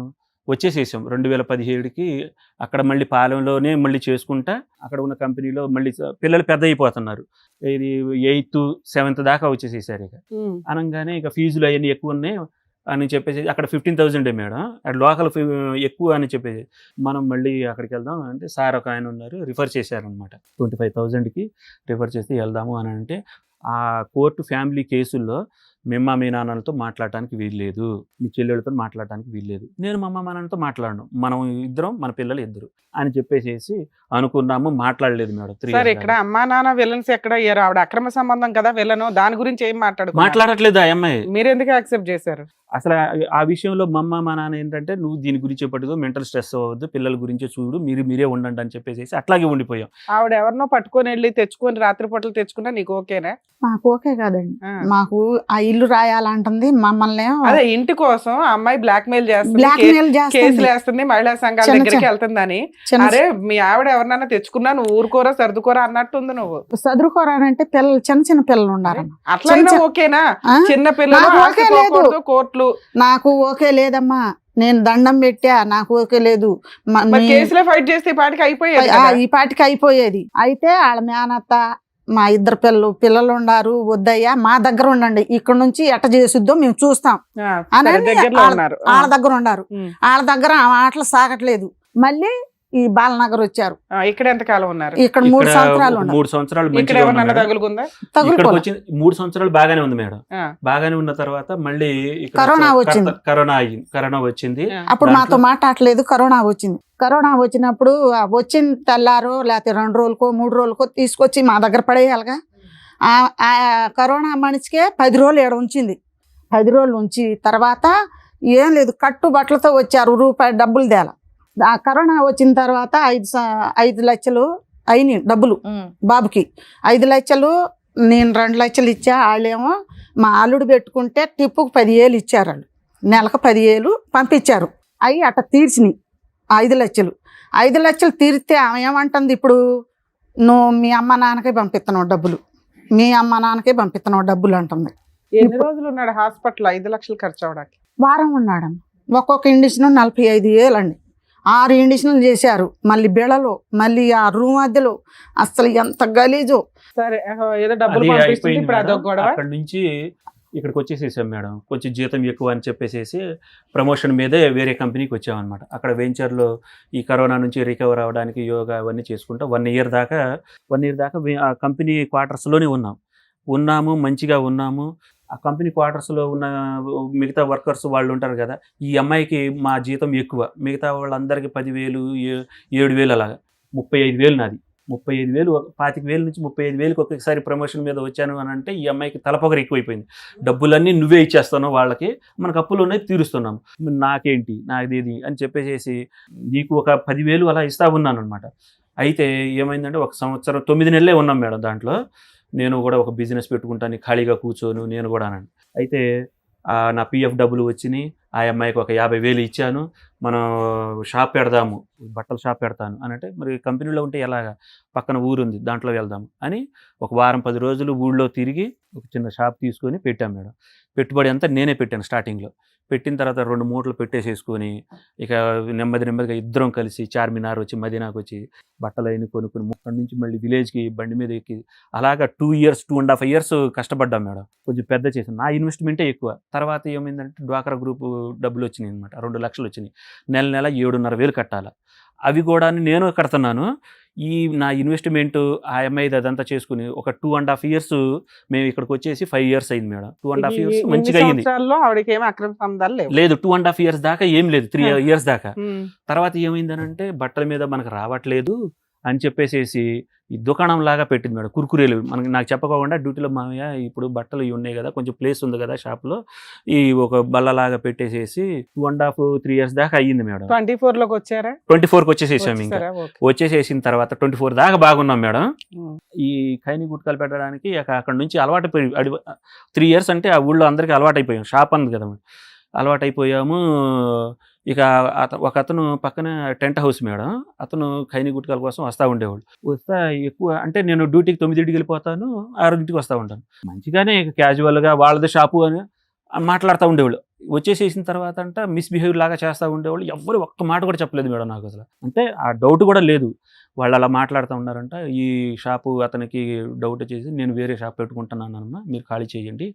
వచ్చేసేసాం 2017కి. అక్కడ మళ్ళీ పాలెంలోనే మళ్ళీ చేసుకుంటా అక్కడ ఉన్న కంపెనీలో మళ్ళీ పిల్లలు పెద్ద అయిపోతున్నారు. ఇది 8th 7th దాకా వచ్చేసేసారు. ఇక అనగానే ఇక ఫీజులు అవన్నీ ఎక్కువ ఉన్నాయి అని చెప్పేసి అక్కడ 15,000 మేడం, అక్కడ లోకల్ ఎక్కువ అని చెప్పేసి మనం మళ్ళీ అక్కడికి వెళ్దాం అంటే సార్ ఒక ఆయన ఉన్నారు రిఫర్ చేశారనమాట. 25,000కి రిఫర్ చేసి వెళ్దాము అని అంటే ఆ కోర్టు ఫ్యామిలీ కేసుల్లో మీ నాన్నలతో మాట్లాడటానికి వీల్లేదు, మీ చెల్లెళ్ళతో మాట్లాడటానికి వీల్లేదు, నేను మా నాన్నతో మాట్లాడను, మనం ఇద్దరం మన పిల్లలు ఇద్దరు అని చెప్పేసి అనుకున్నాము. మాట్లాడలేదు మేడం 3 సార్ years ఇక్కడ దాకా. అమ్మా నాన్న విలన్స్ ఎక్కడ అయ్యారు? ఆవిడ అక్రమ సంబంధం కదా విలను, దాని గురించి ఏం మాట్లాడట్లేదు ఆ అమ్మాయి. మీరు ఎందుకు యాక్సెప్ట్ చేశారు? అసలు ఆ విషయంలో మా నాన్న ఏంటంటే, నువ్వు దీని గురించి పట్టుకో, మెంటల్ స్ట్రెస్ అవ్వద్దు, పిల్లల గురించి చూడు, మీరే ఉండండి అని చెప్పేసి అట్లాగే ఉండిపోయాం. ఆవిడ ఎవరినో పట్టుకొని వెళ్ళి తెచ్చుకొని రాత్రిపూటలు తెచ్చుకున్నా నీకు ఓకేనా? మాకు ఓకే కాదండి. ఆ. మాకు ఆ ఇల్లు రాయాలంటుంది మమ్మల్ని, అదే ఇంటి కోసం ఆ అమ్మాయి బ్లాక్ మెయిల్ చేస్తుంది, బ్లాక్మెయిల్ కేసులు చేస్తుంది. వేస్తుంది, మహిళా సంఘాల చిన్న దగ్గరికి చిన్న- వెళ్తుందని. చిన్న అరే మీ ఆవిడ ఎవరినైనా తెచ్చుకున్నా నువ్వు ఊరుకోరా సర్దుకోరా అన్నట్టుంది నువ్వు. చదువుకోరానంటే పిల్లలు చిన్న పిల్లలు ఉన్నారమ్మ. అట్లయినా చిన్న- ఓకేనా? ఆ? చిన్న పిల్లలు నాకు ఓకే లేదు. ఆశపోకూడదు, కోర్టులు నాకు ఓకే లేదమ్మా, నేను దండం పెట్టా, నాకు ఓకే లేదు. మరి కేసులే ఫైట్ చేస్తే ఈ పాటికి అయిపోయేది కదా. ఈ పాటికి అయిపోయేది. అయితే వాళ్ళ మేనత్త మా ఇద్దరు పిల్లలు ఉన్నారు, వద్దయ్యా మా దగ్గర ఉండండి, ఇక్కడ నుంచి ఎట్ట చేసుద్దో మేము చూస్తాం ఆ, అని సరే, దగ్గరలో ఉన్నారు. వాళ్ళ దగ్గర ఉండారు. ఉమ్. వాళ్ళ దగ్గర ఆ మాటలు సాగట్లేదు. మళ్ళీ ఈ బాలనగర్ వచ్చారు. ఆ, ఇక్కడ ఎంత కాలం ఉన్నారు? ఇక్కడ 3 సంవత్సరాలు ఉన్నారు. 3 సంవత్సరాలు ఇక్కడ మంచిగా ఎవరన్నా ఉన్నాం మేడం. తగులుకుందా? ఇక్కడికి తగులుకోలే. వచ్చి 3 సంవత్సరాలు బాగానే ఉంది మేడం. ఆ, బాగానే ఉన్న తర్వాత మళ్ళీ ఇక్కడ కరోనా వచ్చింది. కరోనా వచ్చింది. ఆ. అప్పుడు దాంట్లో- మాతో మాట్లాడలేదు. కరోనా వచ్చింది. కరోనా వచ్చినప్పుడు వచ్చిన తెల్లారో లేకపోతే 2 రోజులకో 3 రోజులకో తీసుకొచ్చి మా దగ్గర పడేయాలిగా. ఆ కరోనా మనిషికే 10 రోజులు ఏడ ఉంచింది. 10 రోజులు ఉంచి తర్వాత ఏం లేదు, కట్టు బట్టలతో వచ్చారు, రూపాయి డబ్బులు తేల. ఆ కరోనా వచ్చిన తర్వాత 5 లక్షలు అయినాయి డబ్బులు బాబుకి. 5 లక్షలు నేను 2 లక్షలు ఇచ్చా. వాళ్ళేమో మా అల్లుడు పెట్టుకుంటే టిప్పుకు 10,000 ఇచ్చారు. వాళ్ళు నెలకు 10,000 పంపించారు. అవి అట్ట తీర్చినాయి 5 లక్షలు. 5 లక్షలు తీరితే ఆమె ఏమంటుంది, ఇప్పుడు నువ్వు మీ అమ్మ నాన్నకే పంపిస్తున్నావు డబ్బులు, మీ అమ్మ నాన్నకే పంపిస్తున్నావు డబ్బులు అంటుంది. ఎన్ని రోజులు ఉన్నాడు హాస్పిటల్ 5 లక్షలు ఖర్చు అవడానికి? వారం ఉన్నాడమ్మ. ఒక్కొక్క ఇండిషన్ 45,000 అండి. 6 ఇండిషన్లు చేశారు. మళ్ళీ బిళ్ళలు, మళ్ళీ ఆ రూమ్ అద్దెలు, అసలు ఎంత గలీజో. సరే ఏదో డబ్బులు అది పంపిస్తుంది, అయిపోయింది ఇప్పుడు అదొక మేడం. గొడవ. అక్కడ నుంచి ఇక్కడికి వచ్చేసేసాం మేడం. కొంచెం జీతం ఎక్కువ అని చెప్పేసి ప్రమోషన్ మీదే వేరే కంపెనీకి వచ్చామన్నమాట. అక్కడ వెంచర్లో ఈ కరోనా నుంచి రికవర్ అవ్వడానికి యోగా అవన్నీ చేసుకుంటా 1 year దాకా ఆ కంపెనీ క్వార్టర్స్లోనే ఉన్నాము, మంచిగా ఉన్నాము. ఆ కంపెనీ క్వార్టర్స్లో ఉన్న మిగతా వర్కర్స్ వాళ్ళు ఉంటారు కదా, ఈ అమ్మాయికి మా జీతం ఎక్కువ, మిగతా వాళ్ళందరికీ 10,000 7,000 అలాగా 35,000 నాది. 35,000 25,000 నుంచి 35,000కి ఒకేసారి ప్రమోషన్ మీద వచ్చాను అని అంటే ఈ అమ్మాయికి తలపొగరు ఎక్కువైపోయింది. డబ్బులన్నీ నువ్వే ఇచ్చేస్తాను, వాళ్ళకి మనకు అప్పులు ఉన్నాయి తీరుస్తున్నాము, నాకేంటి నాది అని చెప్పేసి నీకు ఒక 10,000 అలా ఇస్తా ఉన్నాను అనమాట. అయితే ఏమైందంటే 1 సంవత్సరం 9 నెలలే ఉన్నాం మేడం. దాంట్లో నేను కూడా ఒక బిజినెస్ పెట్టుకుంటాను, ఖాళీగా కూర్చోను నేను కూడా అని. అయితే నా పిఎఫ్ డబ్బులు వచ్చినాయి. ఆ అమ్మాయికి ఒక 50,000 ఇచ్చాను. మనం షాప్ పెడదాము, బట్టల షాప్ పెడతాను అని అంటే, మరి కంపెనీలో ఉంటే ఎలాగా, పక్కన ఊరుంది దాంట్లో వెళ్దాము అని ఒక వారం 10 రోజులు ఊళ్ళో తిరిగి ఒక చిన్న షాప్ తీసుకొని పెట్టాం మేడం. పెట్టుబడి అంతా నేనే పెట్టాను స్టార్టింగ్లో. పెట్టిన తర్వాత 2 మూటలు పెట్టేసేసుకొని ఇక నెమ్మదిగా ఇద్దరం కలిసి చార్మినార్ వచ్చి మదీనాకు వచ్చి బట్టలు అయిన కొనుక్కొని అక్కడి నుంచి మళ్ళీ విలేజ్కి బండి మీద ఎక్కి అలాగా 2.5 years కష్టపడ్డాం మేడం. కొంచెం పెద్ద చేసాను. నా ఇన్వెస్ట్మెంటే ఎక్కువ. తర్వాత ఏమైందంటే డ్వాక్రా గ్రూప్ డబ్బులు వచ్చినాయి అనమాట. 2 లక్షలు వచ్చినాయి. నెల 7,500 కట్టాలి. అవి కూడా నేను కడుతున్నాను. ఈ నా ఇన్వెస్ట్మెంట్ ఆ అమ్మాయి అదంతా చేసుకుని ఒక 2.5 years మేము ఇక్కడికి వచ్చేసి 5 years అయింది మేడం. 2.5 years మంచిగా అయింది. సంవత్సరాల్లో ఆవిడకి ఏమి అక్రమ సంబంధాలు లేవు. లేదు 2.5 years దాకా ఏం లేదు, 3 years దాకా. ఉమ్. తర్వాత ఏమైందనంటే బట్టల మీద మనకు రావట్లేదు అని చెప్పేసి ఈ దుకాణం లాగా పెట్టింది మేడం. కుర్కురేలు నాకు చెప్పకుండా డ్యూటీలో మామయ్య ఇప్పుడు బట్టలు ఇవి ఉన్నాయి కదా, కొంచెం ప్లేస్ ఉంది కదా షాప్లో, ఈ ఒక బల్లలాగా పెట్టేసేసి 2.5-3 years దాకా అయ్యింది మేడం. 24 లోకి వచ్చారా? 24కి వచ్చేసేసాం. ఇంకా వచ్చేసారా? ఓకే. వచ్చేసేసిన తర్వాత 24 దాకా బాగున్నాం మేడం. ఉమ్. ఈ ఖైనీ గుట్కాలు పెట్టడానికి అక్కడ నుంచి అలవాటు 3 years అంటే ఆ ఊళ్ళో అందరికీ అలవాటు అయిపోయాం. షాప్ అన్నది కదా మేడం, అలవాటు అయిపోయాము. ఇక ఒక అతను పక్కన టెంట్ హౌస్ మేడం, అతను ఖైనీ గుట్కాల కోసం వస్తూ ఉండేవాడు. వస్తా ఎక్కువ అంటే నేను డ్యూటీకి 9కి వెళ్ళిపోతాను, 6కి వస్తూ ఉంటాను. మంచిగానే క్యాజువల్గా వాళ్ళది షాపు అని మాట్లాడుతూ ఉండేవాళ్ళు. వచ్చేసేసిన తర్వాత అంట మిస్బిహేవ్ లాగా చేస్తూ ఉండేవాళ్ళు. ఎవ్వరు ఒక్క మాట కూడా చెప్పలేదు మేడం నాకు అసలు. అంటే ఆ డౌట్ కూడా లేదు. వాళ్ళు అలా మాట్లాడుతూ ఉన్నారంట. ఈ షాపు అతనికి డౌట్ వచ్చేసి నేను వేరే షాప్ పెట్టుకుంటున్నానమ్మా, మీరు ఖాళీ చేయండి,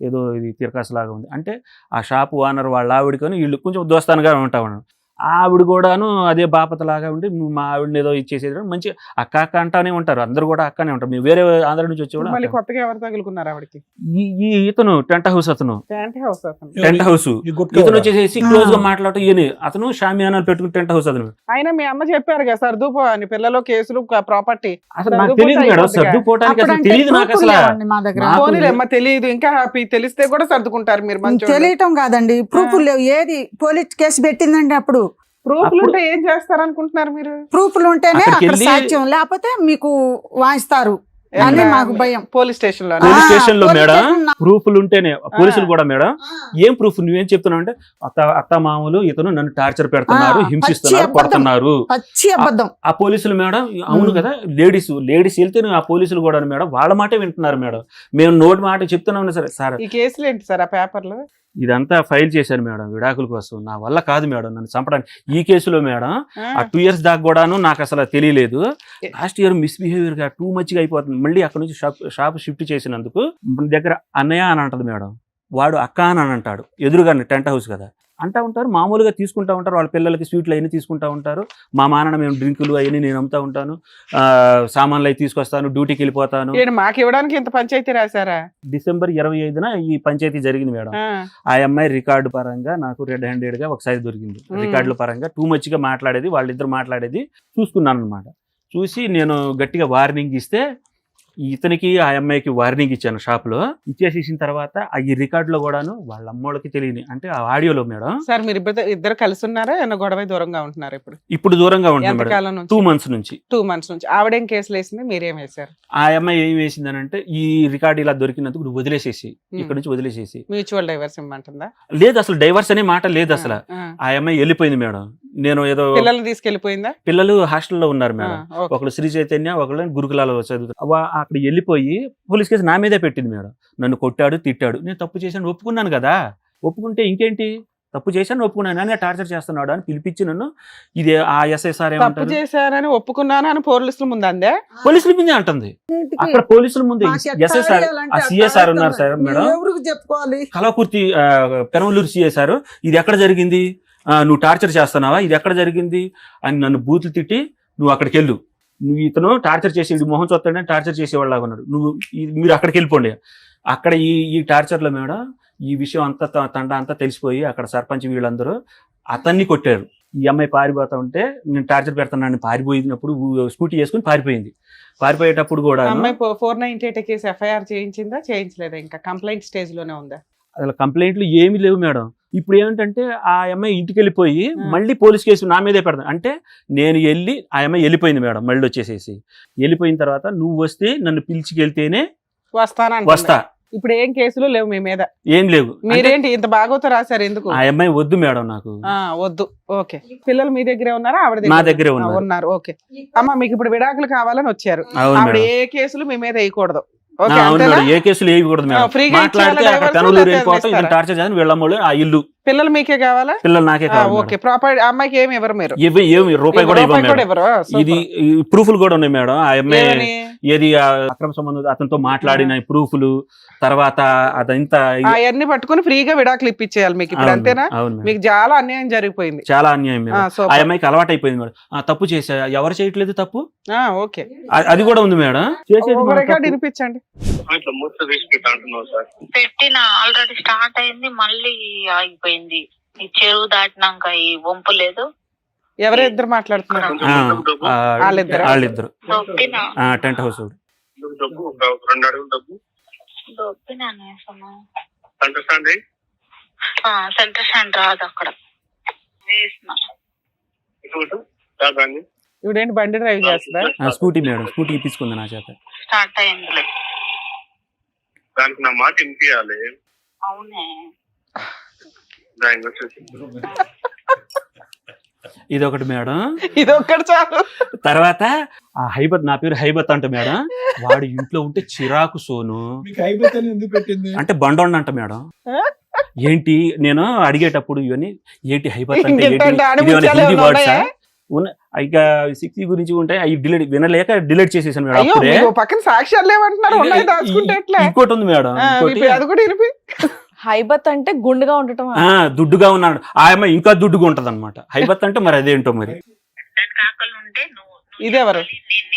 ఏదో ఇది తిరకాసులాగా ఉంది అంటే ఆ షాపు ఓనర్ వాళ్ళ ఆవిడకొని వీళ్ళు కొంచెం దోస్తానుగా ఉంటా ఉన్నాను. ఆవిడ కూడాను అదే బాపతలాగా ఉండి నువ్వు మా ఆవిడని ఏదో ఇచ్చేసేది మంచి అక్క అక్క అంటానే ఉంటారు, అందరు కూడా అక్కనే ఉంటారు. మేము వేరే ఆంధ్ర నుంచి వచ్చేవాడు మళ్ళీ కొత్తగా ఎవరు తగులుకున్నారు ఆవిడకి? ఈ ఇతను టెంట్ హౌస్ అతను టెంట్ హౌస్ అతను. టెంట్ హౌస్ ఈ గుట్కా ఇతను కూడా. వచ్చేసి క్లోజ్ గా మాట్లాడటం ఈయన అతను షామియానాలు పెట్టుకుని టెంట్ హౌస్ అతను. అయినా మీ అమ్మ చెప్పారు కదా సర్దుపో అని, పిల్లలు కేసులు ప్రాపర్టీ. అసలు నాకు తెలియదు మేడం, సర్దుకోవడానికి అసలు అప్పుడంటే తెలియదు నాకు ప్రూఫ్లు అసలు. లేవండి మా దగ్గర. నాకు పోనీలేమ్మా తెలియదు, ఇంకా హ్యాపీ. తెలిస్తే కూడా సర్దుకుంటారు మీరు. మంచి తెలియటం కాదండి, ప్రూఫ్లు లేవు. ఏది పోలీస్ కేసు పెట్టిందండి అప్పుడు. ప్రూఫ్లు ఉంటే ఏం చేస్తారనుకుంటున్నారు మీరు? ప్రూఫ్లు ఉంటేనే అక్కడికి అక్కడ వెళ్ళి- సాక్ష్యం, లేకపోతే మీకు వాయిస్తారు అని మాకు భయం. పోలీస్ స్టేషన్ లో పోలీస్ ఆ, స్టేషన్ లో పోలీస్ మేడం స్టేషన్ లో- ప్రూఫ్లు ఉంటేనే పోలీసులు కూడా మేడం ఏం ప్రూఫ్ నువ్వేం చెప్తున్నావు అంటే అత్త మామూలు ఇతను నన్ను టార్చర్ పెడుతున్నారు, ఆ, హింసిస్తున్నారు, పచ్చి అబద్ధం. కొడుతున్నారు. పచ్చి అబద్ధం. ఆ పోలీసులు మేడం అవును కదా, లేడీస్ వెళ్తే ఆ పోలీసులు కూడా మేడం వాళ్ళ మాటే వింటున్నారు మేడం. మేము నోటి మాట చెప్తున్నాం సరే సార్ ఈ కేసులు ఏంటి సార్ ఆ పేపర్లు? ఇదంతా ఫైల్ చేశాను మేడం విడాకుల కోసం. నా వల్ల కాదు మేడం నన్ను చంపడానికి. ఈ కేసులో మేడం ఆ 2 years దాకా కూడాను నాకు అసలు తెలియలేదు. లాస్ట్ ఇయర్ మిస్బిహేవియర్ గా టూ మచ్ గా అయిపోతుంది. మళ్ళీ అక్కడ నుంచి షాప్ షిఫ్ట్ చేసినందుకు మన దగ్గర అన్నయ్య అని అంటది మేడం, వాడు అక్క అని అంటాడు. ఎదురుగా టెంట్ హౌస్ కదా అంటా ఉంటారు, మామూలుగా తీసుకుంటా ఉంటారు. వాళ్ళ పిల్లలకి స్వీట్లు అవన్నీ తీసుకుంటా ఉంటారు. మా మానన మేము డ్రింకులు అవన్నీ నేను అమ్ముతా ఉంటాను, సామాన్లు అవి తీసుకొస్తాను, డ్యూటీకి వెళ్ళిపోతాను. మాకు ఇవ్వడానికి ఇంత పంచాయతీ రాశారా? December 25న ఈ పంచాయతీ జరిగింది మేడం. ఆ అమ్మాయి రికార్డు పరంగా నాకు రెడ్ హ్యాండెడ్ గా ఒకసారి దొరికింది. రికార్డుల పరంగా టూ మచ్ గా మాట్లాడేది, వాళ్ళిద్దరు మాట్లాడేది చూసుకున్నాను అనమాట. చూసి నేను గట్టిగా వార్నింగ్ ఇస్తే ఇతనికి ఆ అమ్మాయికి వార్నింగ్ ఇచ్చాను షాప్ లో. ఇచ్చేసేసిన తర్వాత ఈ రికార్డులో కూడాను వాళ్ళ అమ్మోళ్ళకి తెలియని అంటే ఆ ఆడియోలో మేడం. సార్ మీరు ఇద్దరు కలిసి ఉన్నారా, ఏమన్నా గొడవ దూరంగా ఉంటున్నారు ఇప్పుడు? ఇప్పుడు దూరంగా ఉంటున్నాం మేడం, ఎంతకాలం నుంచి? 2 months నుంచి. 2 months నుంచి. ఆవిడేం కేసులు వేసింది, మీరేం వేశారు? ఆ అమ్మాయి ఏం వేసిందనంటే ఈ రికార్డు ఇలా దొరికినందుకు నువ్వు వదిలేసేసి ఇక్కడ నుంచి వదిలేసేసి. Mutual divorce ఇమ్మంటుందా? లేదు అసలు డైవర్స్ అనే మాట లేదు అసలు. ఆ అమ్మాయి వెళ్ళిపోయింది మేడం. నేను ఏదో పిల్లల్ని తీసుకెళ్లిపోయిందా? పిల్లలు హాస్టల్లో ఉన్నారు మేడం. ఒకళ్ళు శ్రీ చైతన్య, ఒకళ్ళు గురుకులాలో చదువుతారు. అక్కడ వెళ్ళిపోయి పోలీస్ కేసు నా మీదే పెట్టింది మేడం. నన్ను కొట్టాడు, తిట్టాడు. నేను తప్పు చేశాను ఒప్పుకున్నాను కదా, ఒప్పుకుంటే ఇంకేంటి, తప్పు చేశాను ఒప్పుకున్నాను అని టార్చర్ చేస్తున్నాడు అని పిలిపించి నన్ను ఇది ఆ ఎస్ఐసార్ తప్పు చేశారని ఒప్పుకున్నాను అని పోలీసుల ముందు అందే? పోలీసుల ముందే అంటుంది. అక్కడ పోలీసుల ముందు ఎస్ఐసార్ ఆ సిఎస్ఆర్ ఉన్నారు సార్ మేడం, ఎవరికి చెప్పుకోవాలి? కలవకుర్తి పెనమలూరు సిఎస్ఆర్, ఇది ఎక్కడ జరిగింది, నువ్వు టార్చర్ చేస్తున్నావా, ఇది ఎక్కడ జరిగింది అని నన్ను బూతులు తిట్టి నువ్వు అక్కడికి వెళ్ళు, నువ్వు ఇతను టార్చర్ చేసి మొహం చూస్తాడని టార్చర్ చేసేవాళ్ళగా ఉన్నాడు, మీరు అక్కడికి వెళ్ళిపోండి. అక్కడ ఈ టార్చర్లో మేడం ఈ విషయం అంతా తండ అంతా తెలిసిపోయి అక్కడ సర్పంచ్ వీళ్ళందరూ అతన్ని కొట్టారు. ఈ అమ్మాయి పారిపోతా ఉంటే నేను టార్చర్ పెడతానని పారిపోయినప్పుడు స్కూటీ వేసుకుని పారిపోయింది. పారిపోయేటప్పుడు కూడా అమ్మాయి 498 కేసు ఎఫ్ఐఆర్ చేయించిందా, చేయించలేదా? ఇంకా కంప్లైంట్ స్టేజ్ లోనే ఉందా? అసలు కంప్లైంట్లు ఏమీ లేవు మేడం. ఇప్పుడు ఏమిటంటే ఆ అమ్మాయి ఇంటికి వెళ్ళిపోయి మళ్ళీ పోలీస్ కేసు నా మీదే పెడతాను అంటే నేను వెళ్ళి ఆ అమ్మాయి వెళ్ళిపోయింది మేడం. మళ్ళీ వచ్చేసేసి వెళ్ళిపోయిన తర్వాత నువ్వు వస్తే నన్ను పిలిచికెళ్తేనే వస్తా. ఇప్పుడు ఏం కేసులు లేవు మీ మీద? ఏం లేవు. మీరేంటి ఇంత బాగోతో రాశారు ఎందుకు? ఆ అమ్మాయి వద్దు మేడం నాకు. వద్దు. ఓకే. పిల్లలు మీ దగ్గరే ఉన్నారా, ఆవిడ నా దగ్గరే ఉన్నారు? ఓకే అమ్మ, మీకు ఇప్పుడు విడాకులు కావాలని వచ్చారు. అవును ఆవిడ మేడం. ఏ కేసులు మీ మీద వేయకూడదు. అవును మేడం, ఏ కేసులు వేయకూడదు మేడం. ఫ్రీగా మాట్లాడితే అక్కడ పెనమలూరు వెళ్ళిపోతాం, ఇతను టార్చర్ చేయాలని వీళ్ళమ్మోళ్ళు ఆ ఇల్లు. పిల్లలు మీకే కావాలా? పిల్లలు నాకే కావాలి. ఓకే. ప్రాపర్ అమ్మాయికి ఏమి ఇవ్వరు మీరు? ఏమి రూపాయి కూడా ఇవ్వరు. ఇది ప్రూఫ్లు కూడా ఉన్నాయి మేడం. ఆ అమ్మాయి ఏది అక్రమ సంబంధం అతనితో మాట్లాడిన ప్రూఫ్లు, తర్వాత అదంతా అవన్నీ పట్టుకుని ఫ్రీగా విడాకులు ఇప్పించేయాలి మీకు ఇప్పుడు, అంతేనా? మీకు చాలా అన్యాయం జరిగిపోయింది. చాలా అన్యాయం. ఆ అమ్మాయికి అలవాటు అయిపోయింది మేడం. తప్పు చేసా, ఎవరు చేయట్లేదు తప్పు. ఓకే, అది కూడా ఉంది మేడం. రికార్డు వినిపించండి. పెట్టిన ఆల్రెడీ స్టార్ట్ అయింది, మళ్ళీ ఆగిపోయింది. ఈ చెరువు దాటినాక ఈ వంపు లేదు. ఎవరిద్దరు మాట్లాడుతున్నారు? వాళ్ళిద్దరు టెంట్ హౌస్. సెంటర్ స్టాండ్ రాదు అక్కడ. ఇవిడేంటి బండి డ్రైవ్ చేస్తుందా? స్కూటీ మేడం, స్కూటీ ఇప్పించుకుంది నా చేత. స్టార్ట్ అయింది. దానికి నా మాట వినిపించాలి. అవునే. ఇదొకటి మేడం, ఇదొక్కటి చాలు. తర్వాత ఆ హైబత్, నా పేరు హైబత్ అంట మేడం. వాడు ఇంట్లో ఉంటే చిరాకు సోను అంటే బండోండ అంట మేడం. ఏంటి నేను అడిగేటప్పుడు ఇవన్నీ ఏంటి హైబత్ అంటే హిందీ వర్డ్సా? ఇక 60 గురించి ఉంటాయి, అవి డిలీట్ వినలేక డిలీట్ చేసేసాను మేడం. అప్పుడే పక్కన సాక్ష్యాలు లేవంటున్నారు. ఇంకోటి ఉంది మేడం, అది కూడా వినిపి. హైబత్ అంటే గుండుగా ఉండటం. దుడ్డుగా ఉన్నాడు, ఆ అమ్మాయి ఇంకా దుడ్డుగా ఉంటది అనమాట. హైబత్ అంటే మరి అదేంటో మరి. దానికి ఆకలి ఉంటే నువ్వు ఇదెవరు?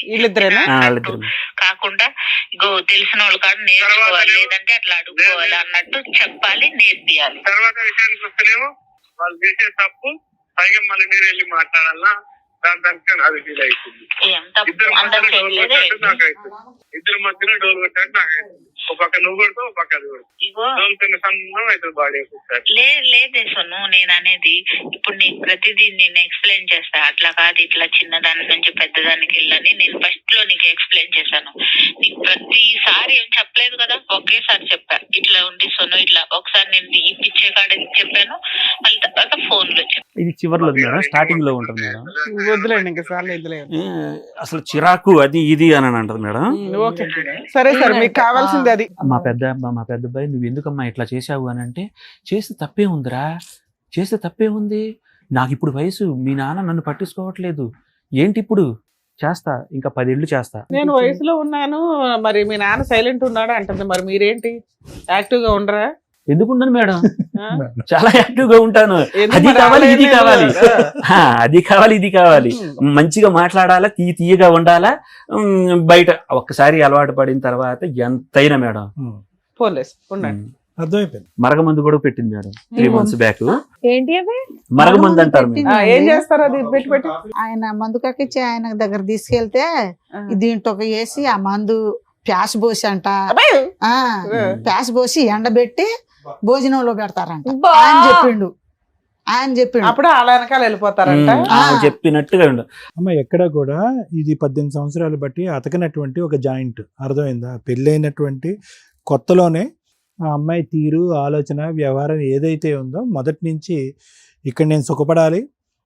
వీళ్ళిద్దరేనా? వాళ్ళిద్దరు కాకుండా ఇగో తెలిసిన వాళ్ళు కాదు నేర్చుకోవాలి, లేదంటే అట్లా అడుగుకోవాలి అన్నట్టు చెప్పాలి, నేర్పియాలి. తర్వాత విషయానికి వస్తేనేమో వాళ్ళు చేసే తప్పు పైగా మళ్ళీ మీరు వెళ్ళి మాట్లాడాలా, దానికి అది ఫీల్ అవుతుంది. ఏం తప్పు అందరూ చేయలేదే. ఇద్దరు మధ్యలో డోలు కొట్టాడు నాకైతుంది. ఒక పక్క నువ్వు కొడుతూ ఒక పక్క అది కొడుతూ ఇగో డోలు తిన్న సన్నం అవుతుంది బాడీ ఒకసారి. లేదే సొను, నేను అనేది ఇప్పుడు నీకు ప్రతిదీ నేను ఎక్స్ప్లెయిన్ చేస్తా. అట్లా కాదు, ఇట్లా చిన్నదాని నుంచి పెద్దదానికి వెళ్ళని నేను ఫస్ట్ లో నీకు ఎక్స్ప్లెయిన్ చేశాను. నీకు ప్రతిసారి ఏం చెప్పలేదు కదా, ఒకేసారి చెప్పా. ఇట్లా ఉంది సొను, ఇట్లా ఒకసారి నేను ఈ పిచ్చే కాడ చెప్పాను, మళ్ళీ తర్వాత ఫోన్ లో చెప్పాను. ఇది చివరిలో మేడం, స్టార్టింగ్ లో ఉంటుంది మేడం. వద్దులేండి, ఇంకా సార్లు వద్దులేండి. అసలు చిరాకు అది ఇది అని అంటది మేడం. ఓకే, సరే సార్, మీకు కావాల్సింది అది. మా పెద్ద అబ్బాయి, నువ్వు ఎందుకమ్మా ఇట్లా చేసావు అని అంటే, చేస్తే తప్పే ఉందిరా, చేస్తే తప్పే ఉంది, నాకు ఇప్పుడు వయసు, మీ నాన్న నన్ను పట్టించుకోవట్లేదు, ఏంటి ఇప్పుడు చేస్తా, ఇంకా 10 ఏళ్ళు చేస్తా. నేను వయసులో ఉన్నాను, మరి మీ నాన్న సైలెంట్ ఉన్నాడా అంటుంది. మరి మీరేంటి యాక్టివ్ గా ఉండరా? ఎందుకున్నాను మేడం, ఆ? చాలా యాక్టివ్ గా ఉంటాను. ఎందుకు అది మరి కావాలి, ఇది ఆలయం కావాలి, లేదు? అది కావాలి, ఇది కావాలి, మంచిగా మాట్లాడాలా, తీయగా ఉండాలా. బయట ఒక్కసారి అలవాటు పడిన తర్వాత ఎంతైనా మేడం. పోలేస్ ఉండండి. అర్థమైపోయింది. మరగమందు కూడా పెట్టింది మేడం 3 months బ్యాక్. ఏంటి అవి? మరగమందు అంటారు మేడం. ఏం చేస్తారు అది పెట్టి? ఆయన మందు కక్కిచ్చి ఆయన దగ్గర తీసుకెళ్తే దీంట్లో వేసి ఆ మందు ప్యాస్ పోసి అంట, ప్యాస్ పోసి ఎండబెట్టి భోజనంలో పెడతారంట. బా. ఆయన చెప్పిండు అప్పుడు అలా వెనకాల వెళ్ళిపోతారంట. చెప్పినట్టుగా ఉండు. అమ్మ ఎక్కడ కూడా ఇది 18 సంవత్సరాలు బట్టి అతకనటువంటి ఒక జాయింట్, అర్థమైందా? పెళ్ళైనటువంటి కొత్తలోనే ఆ అమ్మాయి తీరు, ఆలోచన, వ్యవహారం ఏదైతే ఉందో మొదటి నుంచి ఇక్కడ నేను సుఖపడాలి,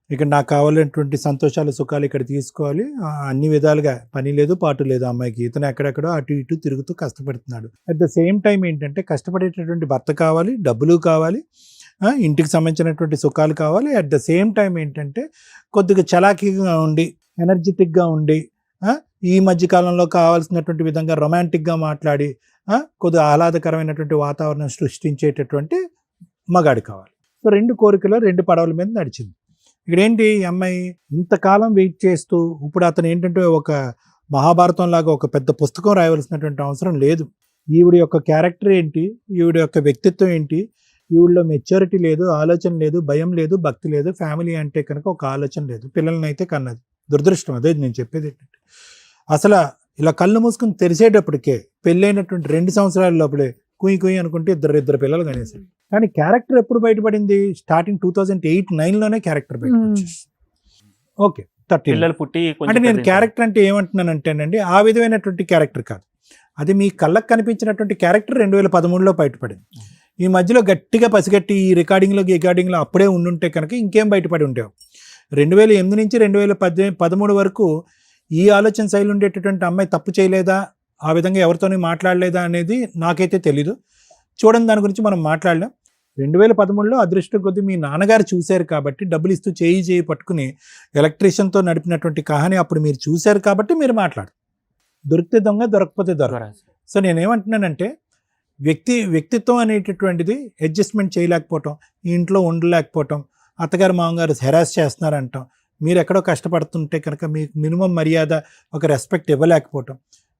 ఇక్కడ నాకు కావాలన్నటువంటి సంతోషాలు, సుఖాలు ఇక్కడ తీసుకోవాలి, అన్ని విధాలుగా పని లేదు, పాటు లేదు అమ్మాయికి. ఇతను ఎక్కడెక్కడో అటు ఇటు తిరుగుతూ కష్టపడుతున్నాడు. అట్ ద సేమ్ టైం ఏంటంటే కష్టపడేటటువంటి భర్త కావాలి, డబ్బులు కావాలి, ఇంటికి సంబంధించినటువంటి సుఖాలు కావాలి. అట్ ద సేమ్ టైం ఏంటంటే కొద్దిగా చలాకీగా ఉండి, ఎనర్జెటిక్గా ఉండి, ఈ మధ్య కాలంలో కావాల్సినటువంటి విధంగా రొమాంటిక్గా మాట్లాడి, కొద్దిగా ఆహ్లాదకరమైనటువంటి వాతావరణం సృష్టించేటటువంటి మగాడి కావాలి. సో 2 కోరికలు 2 పడవల మీద నడిచింది. ఇక్కడ ఏంటి, ఈ అమ్మాయి ఇంతకాలం వెయిట్ చేస్తూ ఇప్పుడు అతను ఏంటంటే ఒక మహాభారతం లాగా ఒక పెద్ద పుస్తకం రాయవలసినటువంటి అవసరం లేదు. ఈవిడ యొక్క క్యారెక్టర్ ఏంటి, ఈవిడ యొక్క వ్యక్తిత్వం ఏంటి, ఈవిడలో మెచ్యూరిటీ లేదు, ఆలోచన లేదు, భయం లేదు, భక్తి లేదు, ఫ్యామిలీ అంటే కనుక ఒక ఆలోచన లేదు, పిల్లల్ని అయితే కన్నది. దురదృష్టం. అదే నేను చెప్పేది ఏంటంటే, అసలు ఇలా కళ్ళు మూసుకుని తెరిచేటప్పటికే పెళ్ళైనటువంటి 2 సంవత్సరాల లోపలే కుయ్యి అనుకుంటే ఇద్దరు పిల్లలు కనేసారు. కానీ క్యారెక్టర్ ఎప్పుడు బయటపడింది? స్టార్టింగ్ 2008-9లోనే క్యారెక్టర్ బయటపడింది. ఓకే, 13 పిల్లలు పుట్టి అంటే నేను క్యారెక్టర్ అంటే ఏమంటున్నానంటేనండి, ఆ విధమైనటువంటి క్యారెక్టర్ కాదు, అది మీ కళ్ళకు కనిపించినటువంటి క్యారెక్టర్ 2013లో బయటపడింది. ఈ మధ్యలో గట్టిగా పసిగట్టి ఈ రికార్డింగ్లో అప్పుడే ఉండుంటే కనుక ఇంకేం బయటపడి ఉండేవి. 2008 నుంచి 2013 వరకు ఈ ఆలోచన శైలి ఉండేటటువంటి అమ్మాయి తప్పు చేయలేదా, ఆ విధంగా ఎవరితోనే మాట్లాడలేదా అనేది నాకైతే తెలీదు. చూడండి, దాని గురించి మనం మాట్లాడలేం. 2013లో అదృష్టం కొద్దీ మీ నాన్నగారు చూశారు కాబట్టి, డబ్బులు ఇస్తూ చేయి పట్టుకుని ఎలక్ట్రీషియన్తో నడిపినటువంటి కహాని అప్పుడు మీరు చూశారు కాబట్టి మీరు మాట్లాడు. దొరికితే దొంగ, దొరకపోతే దొరక. సో నేనేమంటున్నానంటే, వ్యక్తిత్వం అనేటటువంటిది అడ్జస్ట్మెంట్ చేయలేకపోవటం, ఇంట్లో ఉండలేకపోవటం, అత్తగారు మామగారు హెరాస్ చేస్తున్నారంటాం, మీరు ఎక్కడో కష్టపడుతుంటే కనుక మీకు మినిమం మర్యాద, ఒక రెస్పెక్ట్ ఇవ్వలేకపోవటం,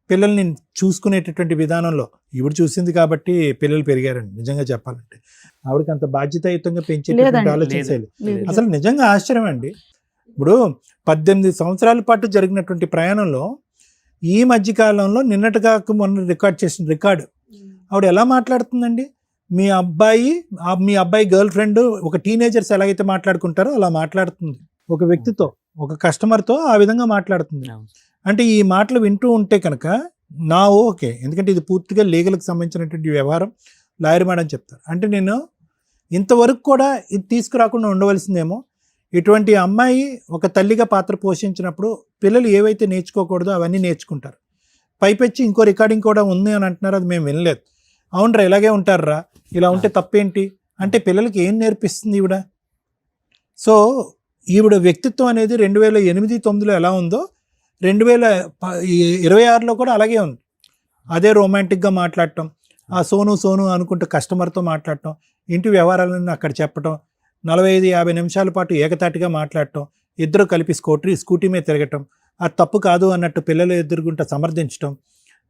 పిల్లల్ని చూసుకునేటటువంటి విధానంలో ఈవిడ చూసింది కాబట్టి పిల్లలు పెరిగారండి. నిజంగా చెప్పాలంటే ఆవిడకి అంత బాధ్యతాయుతంగా పెంచేటటువంటి ఆలోచన శైలి అసలు నిజంగా ఆశ్చర్యం అండి. ఇప్పుడు 18 సంవత్సరాల పాటు జరిగినటువంటి ప్రయాణంలో ఈ మధ్యకాలంలో నిన్నటిగా మొన్న రికార్డ్ చేసిన రికార్డు ఆవిడ ఎలా మాట్లాడుతుందండి? మీ అబ్బాయి గర్ల్ ఫ్రెండ్, ఒక టీనేజర్స్ ఎలాగైతే మాట్లాడుకుంటారో అలా మాట్లాడుతుంది. ఒక వ్యక్తితో, ఒక కస్టమర్తో ఆ విధంగా మాట్లాడుతుంది. అంటే ఈ మాటలు వింటూ ఉంటే కనుక ఓకే, ఎందుకంటే ఇది పూర్తిగా లీగల్కి సంబంధించినటువంటి వ్యవహారం, లాయర్ మేడం చెప్తారు. అంటే నేను ఇంతవరకు కూడా ఇది తీసుకురాకుండా ఉండవలసిందేమో. ఇటువంటి అమ్మాయి ఒక తల్లిగా పాత్ర పోషించినప్పుడు పిల్లలు ఏవైతే నేర్చుకోకూడదో అవన్నీ నేర్చుకుంటారు. పైపెచ్చి ఇంకో రికార్డింగ్ కూడా ఉంది అని అంటున్నారు, అది మేము వినలేదు. అవునరా, ఇలాగే ఉంటారా, ఇలా ఉంటే తప్పేంటి అంటే పిల్లలకి ఏం నేర్పిస్తుంది ఈవిడ? సో ఈవిడ వ్యక్తిత్వం అనేది 2008-9లో ఎలా ఉందో 2026లో కూడా అలాగే ఉంది. అదే రొమాంటిక్గా మాట్లాడటం, ఆ సోను సోను అనుకుంటూ కస్టమర్తో మాట్లాడటం, ఇంటి వ్యవహారాలను అక్కడ చెప్పటం, 45-50 నిమిషాల పాటు ఏకతాటిగా మాట్లాడటం, ఇద్దరు కలిపి స్కూటీ మీద తిరగటం, అది తప్పు కాదు అన్నట్టు పిల్లలు ఎదురుగుంట సమర్థించటం.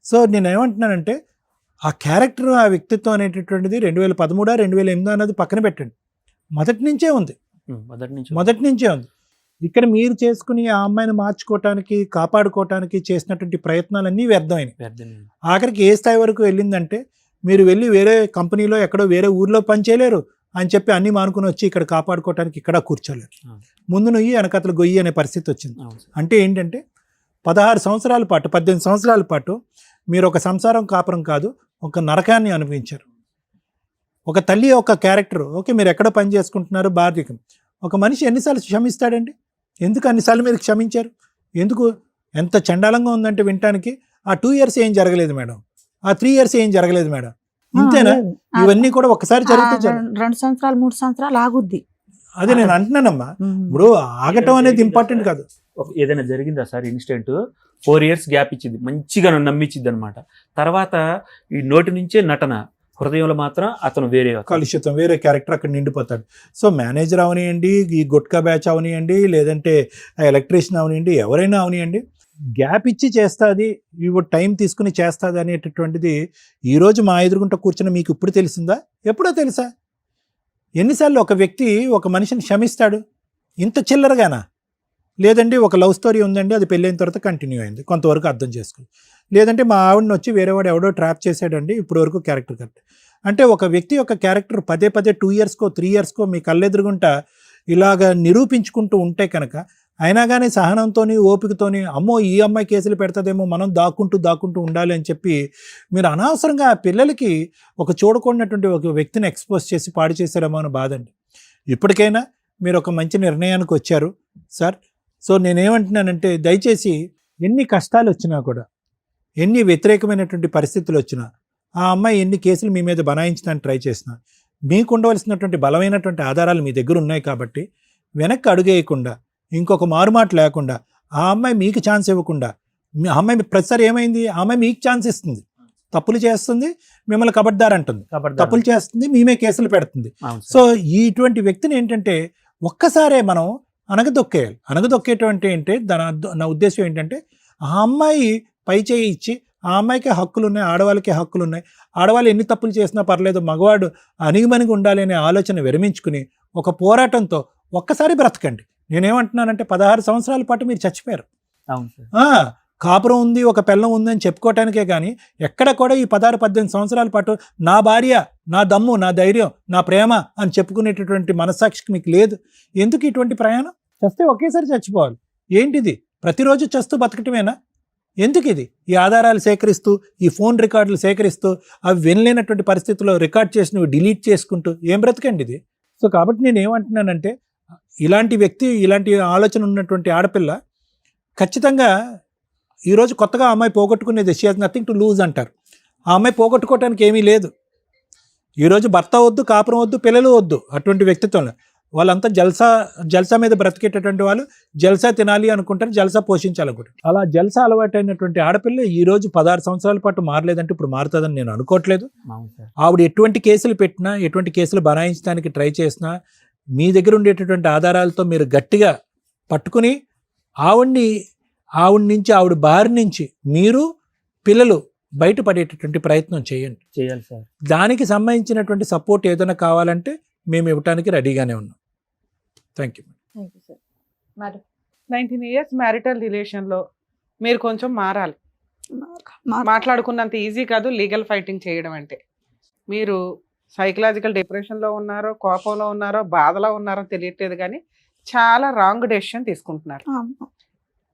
సో నేను ఏమంటున్నానంటే ఆ క్యారెక్టర్, ఆ వ్యక్తిత్వం అనేటటువంటిది 2013 2008 అన్నది పక్కన పెట్టండి, మొదటి నుంచే ఉంది. మొదటి నుంచే ఉంది. ఇక్కడ మీరు చేసుకుని ఆ అమ్మాయిని మార్చుకోవటానికి, కాపాడుకోవటానికి చేసినటువంటి ప్రయత్నాలన్నీ వ్యర్థమైనవి. ఆఖరికి ఏ స్థాయి వరకు వెళ్ళిందంటే, మీరు వెళ్ళి వేరే కంపెనీలో ఎక్కడో వేరే ఊర్లో పనిచేయలేరు అని చెప్పి అన్నీ మానుకుని వచ్చి ఇక్కడ కాపాడుకోవటానికి ఇక్కడ కూర్చోలేరు. ముందు నుయ్యి వెనకతలు గొయ్యి అనే పరిస్థితి వచ్చింది. అంటే ఏంటంటే 16 సంవత్సరాల పాటు 18 సంవత్సరాల పాటు మీరు ఒక సంసారం కాపురం కాదు, ఒక నరకాన్ని అనుభవించారు. ఒక తల్లి ఒక క్యారెక్టర్, ఓకే మీరు ఎక్కడో పని చేసుకుంటున్నారు బాధ్యకం, ఒక మనిషి ఎన్నిసార్లు క్షమిస్తాడండి? ఎందుకు అన్నిసార్లు మీరు క్షమించారు? ఎందుకు? ఎంత చండాలంగా ఉందంటే వినటానికి. ఆ 2 years ఏం జరగలేదు మేడం, ఆ 3 years ఏం జరగలేదు మేడం, ఇంతేనా? ఇవన్నీ కూడా ఒకసారి జరిగితే 2 సంవత్సరాలు 3 సంవత్సరాలు ఆగుద్ది. అదే నేను అంటున్నానమ్మా. ఇప్పుడు ఆగటం అనేది ఇంపార్టెంట్ కాదు. ఏదైనా జరిగిందా సార్ ఇన్సిడెంట్? 4 years గ్యాప్ ఇచ్చింది, మంచిగా నన్ను నమ్మించింది అనమాట. తర్వాత ఈ నోటి నుంచే నటన, హృదయంలో మాత్రం అతను వేరే కలుషితం, వేరే క్యారెక్టర్ అక్కడ నిండిపోతాడు. సో మేనేజర్ అవనియండి, ఈ గుట్కా బ్యాచ్ అవనియండి, లేదంటే ఎలక్ట్రీషియన్ అవనియండి, ఎవరైనా అవనియండి, గ్యాప్ ఇచ్చి చేస్తుంది, ఇవి టైం తీసుకుని చేస్తుంది అనేటటువంటిది ఈరోజు మా ఎదురుగుంట కూర్చొని మీకు ఇప్పుడు తెలిసిందా? ఎప్పుడో తెలుసా? ఎన్నిసార్లు ఒక వ్యక్తి ఒక మనిషిని క్షమిస్తాడు? ఇంత చిల్లరగానా? లేదండి ఒక లవ్ స్టోరీ ఉందండి, అది పెళ్ళైన తర్వాత కంటిన్యూ అయింది, కొంతవరకు అర్థం చేసుకోండి. లేదంటే మా ఆవిడని వచ్చి వేరేవాడు ఎవడో ట్రాప్ చేశాడండి, ఇప్పుడు వరకు క్యారెక్టర్ కరెక్ట్. అంటే ఒక వ్యక్తి యొక్క క్యారెక్టర్ పదే 2 yearsకో 3 yearsకో మీ కళ్ళెదురుగుంటా ఇలాగ నిరూపించుకుంటూ ఉంటే కనుక, అయినా కానీ సహనంతోని ఓపికతోని అమ్మో ఈ అమ్మాయి కేసులు పెడతదేమో మనం దాక్కుంటూ ఉండాలి అని చెప్పి మీరు అనవసరంగా ఆ పిల్లలకి ఒక చూడకూడనటువంటి ఒక వ్యక్తిని ఎక్స్పోజ్ చేసి పాడు చేశారేమో అని బాధండి. ఇప్పటికైనా మీరు ఒక మంచి నిర్ణయానికి వచ్చారు సార్. సో నేనేమంటున్నానంటే దయచేసి ఎన్ని కష్టాలు వచ్చినా కూడా, ఎన్ని వ్యతిరేకమైనటువంటి పరిస్థితులు వచ్చినా, ఆ అమ్మాయి ఎన్ని కేసులు మీ మీద బనాయించడానికి ట్రై చేసినా, మీకు ఉండవలసినటువంటి బలమైనటువంటి ఆధారాలు మీ దగ్గర ఉన్నాయి కాబట్టి వెనక్కి అడుగేయకుండా, ఇంకొక మారుమాట లేకుండా, ఆ అమ్మాయి మీకు ఛాన్స్ ఇవ్వకుండా, ఆ అమ్మాయి ప్రతిసారి ఏమైంది, ఆ అమ్మాయి మీకు ఛాన్స్ ఇస్తుంది, తప్పులు చేస్తుంది, మిమ్మల్ని కబడ్దారంటుంది, తప్పులు చేస్తుంది, మేమే కేసులు పెడుతుంది. సో ఇటువంటి వ్యక్తిని ఏంటంటే ఒక్కసారే మనం అనగదొక్కేయాలి. అనగదొక్కేటువంటి అంటే నా ఉద్దేశం ఏంటంటే, ఆ అమ్మాయి పై చేయి ఇచ్చి, ఆ అమ్మాయికి హక్కులు ఉన్నాయి, ఆడవాళ్ళకి హక్కులు ఉన్నాయి, ఆడవాళ్ళు ఎన్ని తప్పులు చేసినా పర్లేదు, మగవాడు అణిగిమణిగి ఉండాలి అనే ఆలోచన విరమించుకుని ఒక పోరాటంతో ఒక్కసారి బ్రతకండి. నేనేమంటున్నానంటే 16 సంవత్సరాల పాటు మీరు చచ్చిపోయారు. కాపురం ఉంది, ఒక పిల్లం ఉంది అని చెప్పుకోవటానికే కానీ ఎక్కడ కూడా ఈ 16-18 సంవత్సరాల పాటు నా భార్య, నా దమ్ము, నా ధైర్యం, నా ప్రేమ అని చెప్పుకునేటటువంటి మనస్సాక్షికి మీకు లేదు. ఎందుకు ఇటువంటి ప్రయాణం? చస్తే ఒకేసారి చచ్చిపోవాలి. ఏంటిది? ప్రతిరోజు చస్తూ బతకటమేనా? ఎందుకు ఇది? ఈ ఆధారాలు సేకరిస్తూ, ఈ ఫోన్ రికార్డులు సేకరిస్తూ, అవి వినలేనటువంటి పరిస్థితుల్లో రికార్డ్ చేసినవి డిలీట్ చేసుకుంటూ ఏం బ్రతకండి ఇది? సో కాబట్టి నేను ఏమంటున్నానంటే, ఇలాంటి వ్యక్తి, ఇలాంటి ఆలోచన ఉన్నటువంటి ఆడపిల్ల ఖచ్చితంగా ఈరోజు కొత్తగా ఆ అమ్మాయి పోగొట్టుకునేది, she has nothing to lose అంటారు. ఆ అమ్మాయి పోగొట్టుకోవడానికి ఏమీ లేదు. ఈరోజు భర్త వద్దు, కాపురం వద్దు, పిల్లలు వద్దు, అటువంటి వ్యక్తిత్వంలో వాళ్ళంతా జల్సా మీద బ్రతికేటటువంటి వాళ్ళు, జల్సా తినాలి అనుకుంటారు, జల్సా పోషించాలనుకుంటారు. అలా జల్సా అలవాటైనటువంటి ఆడపిల్ల ఈరోజు 16 సంవత్సరాల పాటు మారలేదంటే ఇప్పుడు మారుతుందని నేను అనుకోవట్లేదు. ఆవిడ ఎటువంటి కేసులు పెట్టినా, ఎటువంటి కేసులు బనాయించడానికి ట్రై చేసినా, మీ దగ్గర ఉండేటటువంటి ఆధారాలతో మీరు గట్టిగా పట్టుకుని ఆవిడ నుంచి, ఆవిడ బారి నుంచి మీరు పిల్లలు బయటపడేటటువంటి ప్రయత్నం చేయాలి సార్. దానికి సంబంధించినటువంటి సపోర్ట్ ఏదైనా కావాలంటే మేము ఇవ్వటానికి రెడీగానే ఉన్నాం. Thank you. 19 years మ్యారిటల్ రిలేషన్లో మీరు కొంచెం మారాలి. మాట్లాడుకున్నంత ఈజీ కాదు లీగల్ ఫైటింగ్ చేయడం అంటే. మీరు సైకలాజికల్ డిప్రెషన్లో ఉన్నారో, కోపంలో ఉన్నారో, బాధలో ఉన్నారో తెలియట్లేదు, కానీ చాలా రాంగ్ డెసిషన్ తీసుకుంటున్నారు.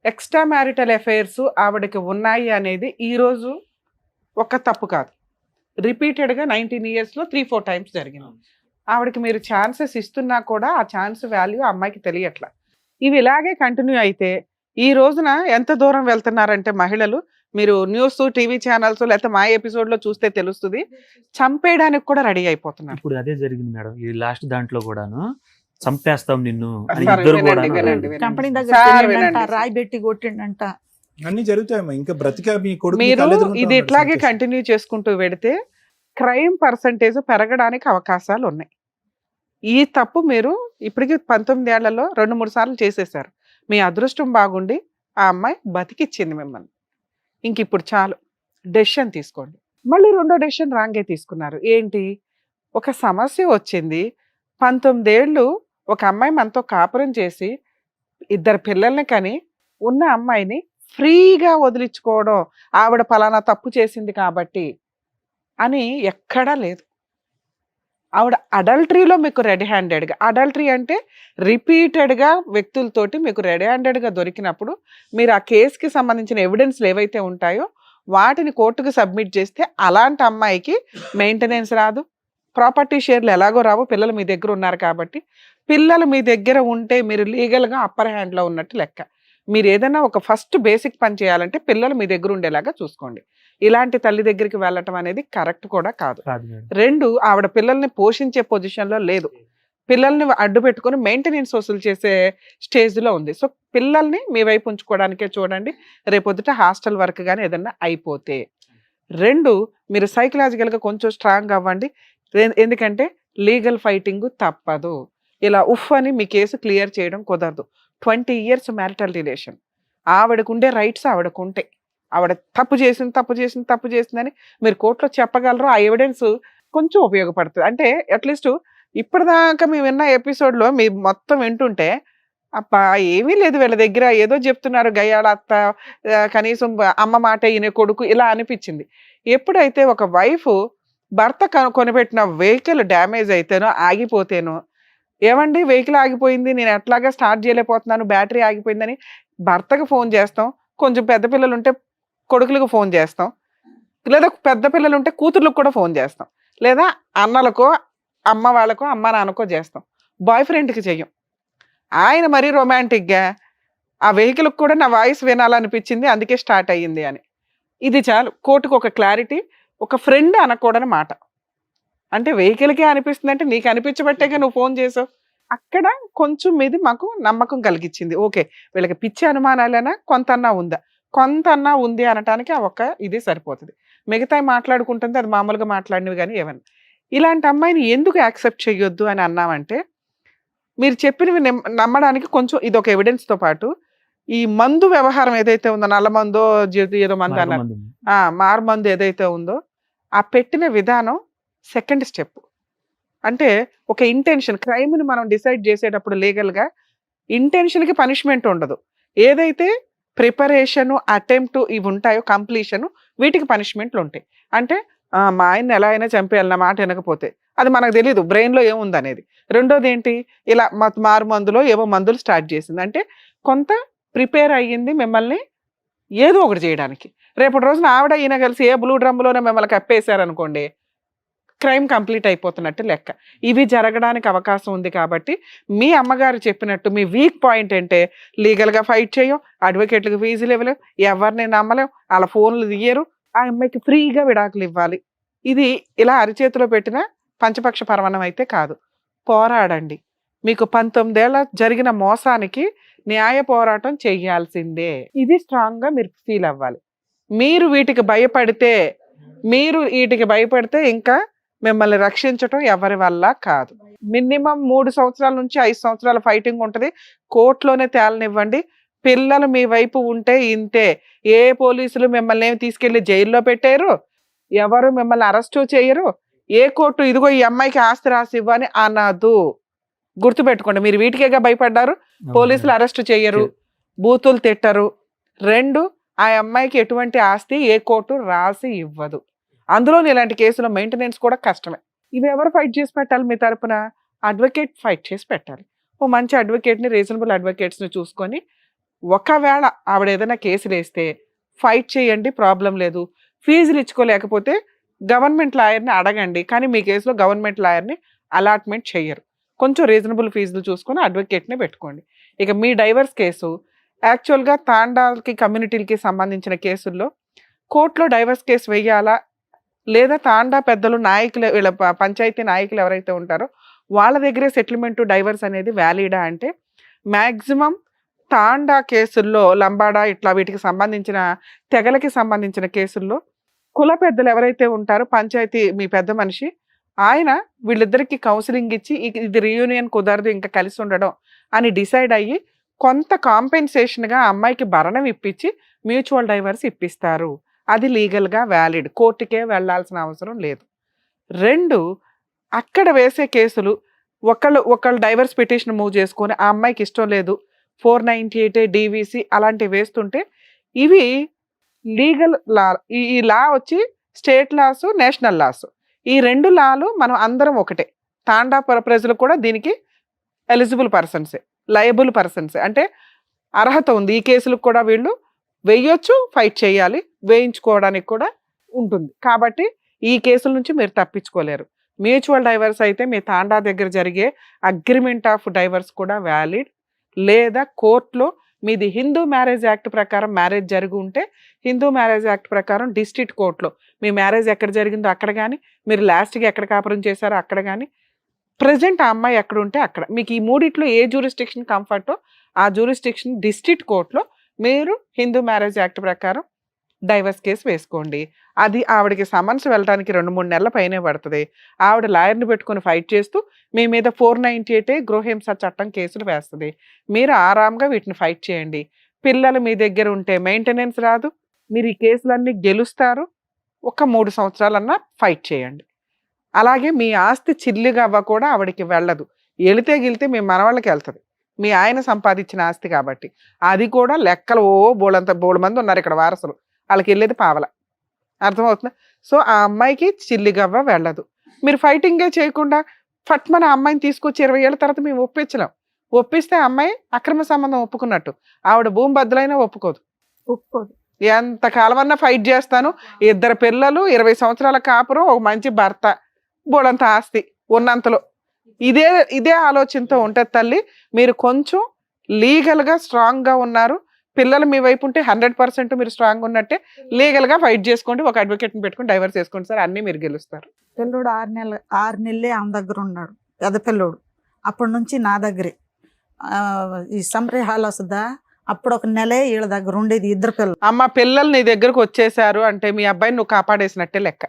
ఎక్స్ట్రా మ్యారిటల్ అఫైర్స్ ఆవిడకి ఉన్నాయి అనేది ఈరోజు ఒక తప్పు కాదు, రిపీటెడ్గా 19 yearsలో 3-4 times జరిగింది. ఆవిడకి మీరు ఛాన్సెస్ ఇస్తున్నా కూడా ఆ ఛాన్స్ వాల్యూ అమ్మాయికి తెలియట్లా. ఇవి ఇలాగే కంటిన్యూ అయితే ఈ రోజున ఎంత దూరం వెళ్తున్నారంటే మహిళలు, మీరు న్యూస్, టీవీ ఛానల్స్, లేకపోతే మా ఎపిసోడ్లో చూస్తే తెలుస్తుంది, చంపేయడానికి కూడా రెడీ అయిపోతున్నారు. ఇప్పుడు అదే జరిగింది మేడం, ఈ లాస్ట్ దాంట్లో కూడాను చంపేస్తాం నిన్ను అని ఇద్దరు కూడా కంపెనీ దగ్గర రాయి పెట్టి కొట్టిండంట. అన్ని జరుగుతాయమ్మా. ఇంకా బ్రతిక మీ కొడుకు మీరు ఇది ఇట్లాగే కంటిన్యూ చేసుకుంటూ పెడితే క్రైమ్ పర్సంటేజ్ పెరగడానికి అవకాశాలు ఉన్నాయి. ఈ తప్పు మీరు ఇప్పటికి 19 ఏళ్లలో 2-3 సార్లు చేసేసారు. మీ అదృష్టం బాగుండి ఆ అమ్మాయి బతికిచ్చింది మిమ్మల్ని. ఇంక ఇప్పుడు చాలు, డెసిషన్ తీసుకోండి. మళ్ళీ రెండో డెసిషన్ రాంగే తీసుకున్నారు. ఏంటి, ఒక సమస్య వచ్చింది, 19 ఏళ్ళు ఒక అమ్మాయి మనతో కాపురం చేసి 2 పిల్లల్ని కని ఉన్న అమ్మాయిని ఫ్రీగా వదిలించుకోవడం, ఆవిడ పలానా తప్పు చేసింది కాబట్టి అని ఎక్కడా లేదు. ఆవిడ అడల్టరీలో మీకు రెడీ హ్యాండెడ్గా, అడల్టరీ అంటే రిపీటెడ్గా వ్యక్తులతోటి మీకు రెడీ హ్యాండెడ్గా దొరికినప్పుడు మీరు ఆ కేసుకి సంబంధించిన ఎవిడెన్స్లు ఏవైతే ఉంటాయో వాటిని కోర్టుకు సబ్మిట్ చేస్తే అలాంటి అమ్మాయికి మెయింటెనెన్స్ రాదు, ప్రాపర్టీ షేర్లు ఎలాగో రావు. పిల్లలు మీ దగ్గర ఉన్నారు కాబట్టి, పిల్లలు మీ దగ్గర ఉంటే మీరు లీగల్గా అప్పర్ హ్యాండ్లో ఉన్నట్టు లెక్క. మీరు ఏదైనా ఒక ఫస్ట్ బేసిక్ పని చేయాలంటే పిల్లలు మీ దగ్గర ఉండేలాగా చూసుకోండి. ఇలాంటి తల్లి దగ్గరికి వెళ్ళటం అనేది కరెక్ట్ కూడా కాదు. 2, ఆవిడ పిల్లల్ని పోషించే పొజిషన్లో లేదు, పిల్లల్ని అడ్డు పెట్టుకొని మెయింటెనెన్స్ వసూలు చేసే స్టేజ్లో ఉంది. సో పిల్లల్ని మీ వైపు ఉంచుకోవడానికే చూడండి. రేపొద్దుట హాస్టల్ వర్క్ కానీ ఏదన్నా అయిపోతే. 2, మీరు సైకలాజికల్గా కొంచెం స్ట్రాంగ్ అవ్వండి. ఎందుకంటే లీగల్ ఫైటింగ్ తప్పదు. ఇలా ఉఫ్ అని మీ కేసు క్లియర్ చేయడం కుదరదు. 20 years మ్యారిటల్ రిలేషన్, ఆవిడకుండే రైట్స్ ఆవిడకుంటాయి. ఆవిడ తప్పు చేసిందని మీరు కోర్టులో చెప్పగలరు. ఆ ఎవిడెన్స్ కొంచెం ఉపయోగపడుతుంది. అంటే అట్లీస్ట్ ఇప్పటిదాకా మేము విన్న ఎపిసోడ్లో మీ మొత్తం వింటుంటే అబ్బా ఏమీ లేదు వీళ్ళ దగ్గర, ఏదో చెప్తున్నారు గయ్యాళ అత్త, కనీసం అమ్మ మాట ఈయన కొడుకు, ఇలా అనిపించింది. ఎప్పుడైతే ఒక వైఫ్ భర్త కొనిపెట్టిన వెహికల్ డ్యామేజ్ అయితేనో ఆగిపోతేనో, ఏమండి వెహికల్ ఆగిపోయింది, నేను ఎట్లాగా స్టార్ట్ చేయలేకపోతున్నాను, బ్యాటరీ ఆగిపోయిందని భర్తకు ఫోన్ చేస్తాం. కొంచెం పెద్ద పిల్లలు ఉంటే కొడుకులకు ఫోన్ చేస్తాం, లేదా పెద్ద పిల్లలు ఉంటే కూతుర్లకు కూడా ఫోన్ చేస్తాం, లేదా అన్నలకో అమ్మ వాళ్ళకో అమ్మ నాన్నకో చేస్తాం. బాయ్ ఫ్రెండ్కి చెయ్యం. ఆయన మరీ రొమాంటిక్గా ఆ వెహికల్కి కూడా నా వాయిస్ వినాలనిపించింది అందుకే స్టార్ట్ అయ్యింది అని. ఇది చాలు కోర్టుకు ఒక క్లారిటీ. ఒక ఫ్రెండ్ అనకూడని మాట. అంటే వెహికల్కే అనిపిస్తుంది అంటే నీకు అనిపించబట్టేగా నువ్వు ఫోన్ చేసావు. అక్కడ కొంచెం మీది మాకు నమ్మకం కలిగించింది. ఓకే, వీళ్ళకి పిచ్చి అనుమానాలైనా కొంతన్నా ఉంది అనటానికి ఆ ఒక్క ఇది సరిపోతుంది. మిగతా మాట్లాడుకుంటుంది, అది మామూలుగా మాట్లాడినవి కానీ ఏమన్నా. ఇలాంటి అమ్మాయిని ఎందుకు యాక్సెప్ట్ చేయొద్దు అని అన్నామంటే, మీరు చెప్పినవి నమ్మడానికి కొంచెం ఇది ఒక ఎవిడెన్స్తో పాటు ఈ మందు వ్యవహారం ఏదైతే ఉందో, నల్ల మందో ఏదో మందు అన్నారు, మారు మందు ఏదైతే ఉందో, ఆ పెట్టిన విధానం సెకండ్ స్టెప్. అంటే ఒక ఇంటెన్షన్, క్రైమ్ని మనం డిసైడ్ చేసేటప్పుడు లీగల్గా ఇంటెన్షన్కి పనిష్మెంట్ ఉండదు. ఏదైతే ప్రిపరేషను, అటెంప్ట్ ఇవి ఉంటాయో, కంప్లీషను, వీటికి పనిష్మెంట్లు ఉంటాయి. అంటే మా ఆయన్ని ఎలా అయినా చంపేయాలి నా మాట వినకపోతే, అది మనకు తెలియదు బ్రెయిన్లో ఏముంది అనేది. రెండోది ఏంటి, ఇలా మారు మందులో ఏవో మందులు స్టార్ట్ చేసింది అంటే కొంత ప్రిపేర్ అయ్యింది మిమ్మల్ని ఏదో ఒకటి చేయడానికి. రేపటి రోజున ఆవిడ ఈయన కలిసి ఏ బ్లూ డ్రమ్లోనే మిమ్మల్ని కప్పేశారనుకోండి, క్రైమ్ కంప్లీట్ అయిపోతున్నట్టు లెక్క. ఇవి జరగడానికి అవకాశం ఉంది. కాబట్టి మీ అమ్మగారు చెప్పినట్టు మీ వీక్ పాయింట్ అంటే లీగల్గా ఫైట్ చేయం, అడ్వకేట్లకు ఫీజులు ఇవ్వలేం, ఎవరిని నమ్మలేం, వాళ్ళ ఫోన్లు తీయరు, ఆ అమ్మాయికి ఫ్రీగా విడాకులు ఇవ్వాలి. ఇది ఇలా అరిచేతిలో పెట్టిన పంచపక్ష పరమాణం అయితే కాదు. పోరాడండి. మీకు 19 ఏళ్ళ జరిగిన మోసానికి న్యాయ పోరాటం చెయ్యాల్సిందే. ఇది స్ట్రాంగ్గా మీరు ఫీల్ అవ్వాలి. మీరు వీటికి భయపడితే ఇంకా మిమ్మల్ని రక్షించటం ఎవరి వల్ల కాదు. మినిమం 3 సంవత్సరాల నుంచి 5 సంవత్సరాల ఫైటింగ్ ఉంటుంది. కోర్టులోనే తేలనివ్వండి. పిల్లలు మీ వైపు ఉంటే ఇంతే. ఏ పోలీసులు మిమ్మల్ని ఏమి తీసుకెళ్లి జైల్లో పెట్టారు, ఎవరు మిమ్మల్ని అరెస్టు చేయరు, ఏ కోర్టు ఇదిగో ఈ అమ్మాయికి ఆస్తి రాసి ఇవ్వని అనదు. గుర్తుపెట్టుకోండి. మీరు వీటికేగా భయపడ్డారు. పోలీసులు అరెస్టు చేయరు, బూతులు తిట్టరు. 2, ఆ అమ్మాయికి ఎటువంటి ఆస్తి ఏ కోర్టు రాసి ఇవ్వదు. అందులో ఇలాంటి కేసులో మెయింటెనెన్స్ కూడా కష్టమే. ఇవి ఎవరు ఫైట్ చేసి పెట్టాలి మీ తరపున? అడ్వకేట్ ఫైట్ చేసి పెట్టాలి. ఓ మంచి అడ్వకేట్ని, రీజనబుల్ అడ్వకేట్స్ని చూసుకొని, ఒకవేళ ఆవిడ ఏదైనా కేసులు వేస్తే ఫైట్ చేయండి, ప్రాబ్లం లేదు. ఫీజులు ఇచ్చుకోలేకపోతే గవర్నమెంట్ లాయర్ని అడగండి. కానీ మీ కేసులో గవర్నమెంట్ లాయర్ని అలాట్మెంట్ చేయరు. కొంచెం రీజనబుల్ ఫీజులు చూసుకొని అడ్వకేట్ని పెట్టుకోండి. ఇక మీ డైవర్స్ కేసు యాక్చువల్గా తాండాలకి, కమ్యూనిటీలకి సంబంధించిన కేసుల్లో కోర్టులో డైవర్స్ కేసు వేయాలా, లేదా తాండా పెద్దలు, నాయకులు, వీళ్ళ పంచాయతీ నాయకులు ఎవరైతే ఉంటారో వాళ్ళ దగ్గరే సెటిల్మెంట్ డైవర్స్ అనేది వ్యాలిడా అంటే, మ్యాక్సిమం తాండా కేసుల్లో, లంబాడా ఇట్లా వీటికి సంబంధించిన తెగలకి సంబంధించిన కేసుల్లో కుల పెద్దలు ఎవరైతే ఉంటారో పంచాయతీ మీ పెద్ద మనిషి ఆయన వీళ్ళిద్దరికి కౌన్సిలింగ్ ఇచ్చి ఇది రీయూనియన్ కుదరదు ఇంకా కలిసి ఉండడం అని డిసైడ్ అయ్యి కొంత కాంపెన్సేషన్గా అమ్మాయికి భరణం ఇప్పించి మ్యూచువల్ డైవర్స్ ఇప్పిస్తారు. అది లీగల్గా వ్యాలిడ్, కోర్టుకే వెళ్ళాల్సిన అవసరం లేదు. 2, అక్కడ వేసే కేసులు ఒకళ్ళు డైవర్స్ పిటిషన్ మూవ్ చేసుకొని ఆ అమ్మాయికి ఇష్టం లేదు 498 DVC అలాంటివి వేస్తుంటే ఇవి లీగల్ లా. ఈ లా వచ్చి స్టేట్ లాస్, నేషనల్ లాస్, ఈ 2 లాలు మనం అందరం ఒకటే. తాండా ప్రజలు కూడా దీనికి ఎలిజిబుల్ పర్సన్సే, లయబుల్ పర్సన్సే, అంటే అర్హత ఉంది. ఈ కేసులకు కూడా వీళ్ళు వేయొచ్చు, ఫైట్ చేయాలి, వేయించుకోవడానికి కూడా ఉంటుంది. కాబట్టి ఈ కేసుల నుంచి మీరు తప్పించుకోలేరు. మ్యూచువల్ డైవర్స్ అయితే మీ తాండా దగ్గర జరిగే అగ్రిమెంట్ ఆఫ్ డైవర్స్ కూడా వ్యాలిడ్, లేదా కోర్టులో మీది హిందూ మ్యారేజ్ యాక్ట్ ప్రకారం మ్యారేజ్ జరిగి ఉంటే హిందూ మ్యారేజ్ యాక్ట్ ప్రకారం డిస్ట్రిక్ట్ కోర్టులో మీ మ్యారేజ్ ఎక్కడ జరిగిందో అక్కడ కానీ, మీరు లాస్ట్గా ఎక్కడ కాపురం చేశారో అక్కడ కానీ, ప్రజెంట్ ఆ అమ్మాయి ఎక్కడ ఉంటే అక్కడ, మీకు ఈ మూడిట్లో ఏ జ్యూరిస్డిక్షన్ కంఫర్టో ఆ జ్యూరిస్డిక్షన్ డిస్ట్రిక్ట్ కోర్టులో మీరు హిందూ మ్యారేజ్ యాక్ట్ ప్రకారం డైవర్స్ కేసు వేసుకోండి. అది ఆవిడకి సమన్స్ వెళ్ళడానికి 2-3 నెలల పైనే పడుతుంది. ఆవిడ లాయర్ని పెట్టుకుని ఫైట్ చేస్తూ మీ మీద 498 గృహహింస చట్టం కేసులు వేస్తుంది. మీరు ఆరాంగా వీటిని ఫైట్ చేయండి. పిల్లలు మీ దగ్గర ఉంటే మెయింటెనెన్స్ రాదు, మీరు ఈ కేసులన్నీ గెలుస్తారు. ఒక 3 సంవత్సరాలన్నా ఫైట్ చేయండి. అలాగే మీ ఆస్తి చిల్లిగవ్వ కూడా ఆవిడకి వెళ్ళదు. వెళితే మీ మనవాళ్ళకి వెళ్తుంది, మీ ఆయన సంపాదించిన ఆస్తి కాబట్టి. అది కూడా లెక్కలు బోడు మంది ఉన్నారు ఇక్కడ వారసులు, వాళ్ళకి వెళ్ళేది పావల. అర్థమవుతుందా? సో ఆ అమ్మాయికి చిల్లిగవ్వ వెళ్ళదు. మీరు ఫైటింగే చేయకుండా ఫట్మన అమ్మాయిని తీసుకొచ్చి 20 ఏళ్ళ తర్వాత మేము ఒప్పించలేం. ఒప్పిస్తే అమ్మాయి అక్రమ సంబంధం ఒప్పుకున్నట్టు. ఆవిడ భూమి బద్దలైనా ఒప్పుకోదు. ఎంత కాలమన్నా ఫైట్ చేస్తాను, 2 పిల్లలు, 20 సంవత్సరాల కాపురం, ఒక మంచి భర్త, బోడంత ఆస్తి ఉన్నంతలో. ఇదే ఆలోచనతో ఉంటుంది తల్లి. మీరు కొంచెం లీగల్గా స్ట్రాంగ్గా ఉన్నారు, పిల్లలు మీ వైపు ఉంటే 100% మీరు స్ట్రాంగ్ ఉన్నట్టే. లీగల్గా ఫైట్ చేసుకోండి, ఒక అడ్వకేట్ని పెట్టుకుని డైవర్స్ చేసుకోండి సార్, అన్నీ మీరు గెలుస్తారు. పిల్లోడు 6 నెలలే ఆమె దగ్గర ఉన్నాడు, పెద్ద పిల్లోడు. అప్పటి నుంచి నా దగ్గరే. ఈ సమ్మరీ హాల్ వస్తుందా, అప్పుడు 1 నెలే వీళ్ళ దగ్గర ఉండేది, 2 పిల్లలు. అమ్మ పిల్లలు నీ దగ్గరకు వచ్చేసారు అంటే మీ అబ్బాయిని నువ్వు కాపాడేసినట్టే లెక్క.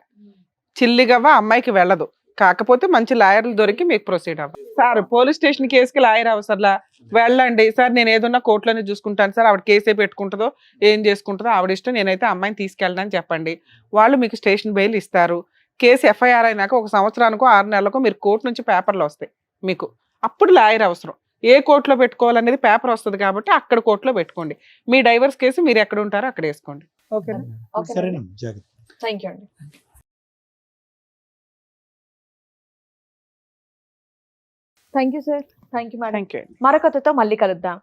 చిల్లిగవ్వ అమ్మాయికి వెళ్ళదు. కాకపోతే మంచి లాయర్లు దొరికి మీకు ప్రొసీడ్ అవ్వాలి. సార్ పోలీస్ స్టేషన్ కేసుకి లాయర్ అవసరంలా, వెళ్ళండి సార్ నేను ఏదన్నా కోర్టులోనే చూసుకుంటాను సార్, ఆవిడ కేసే పెట్టుకుంటుందో ఏం చేసుకుంటుందో ఆవిడ ఇష్టం, నేనైతే అమ్మాయిని తీసుకెళ్ళడానికి చెప్పండి. వాళ్ళు మీకు స్టేషన్ బెయిల్ ఇస్తారు. కేసు FIR అయినాక 1 సంవత్సరానికో 6 నెలలకో మీరు కోర్టు నుంచి పేపర్లు వస్తాయి మీకు. అప్పుడు లాయర్ అవసరం. ఏ కోర్టులో పెట్టుకోవాలనేది పేపర్ వస్తుంది కాబట్టి అక్కడ కోర్టులో పెట్టుకోండి. మీ డైవర్స్ కేసు మీరు ఎక్కడ ఉంటారో అక్కడ వేసుకోండి. ఓకేనా? సరేనమ్మా, జాగ్రత్త. థ్యాంక్ యూ అండి. Thank you sir. Thank you madam. Thank you. మరొకతో మళ్ళీ కలుద్దాం.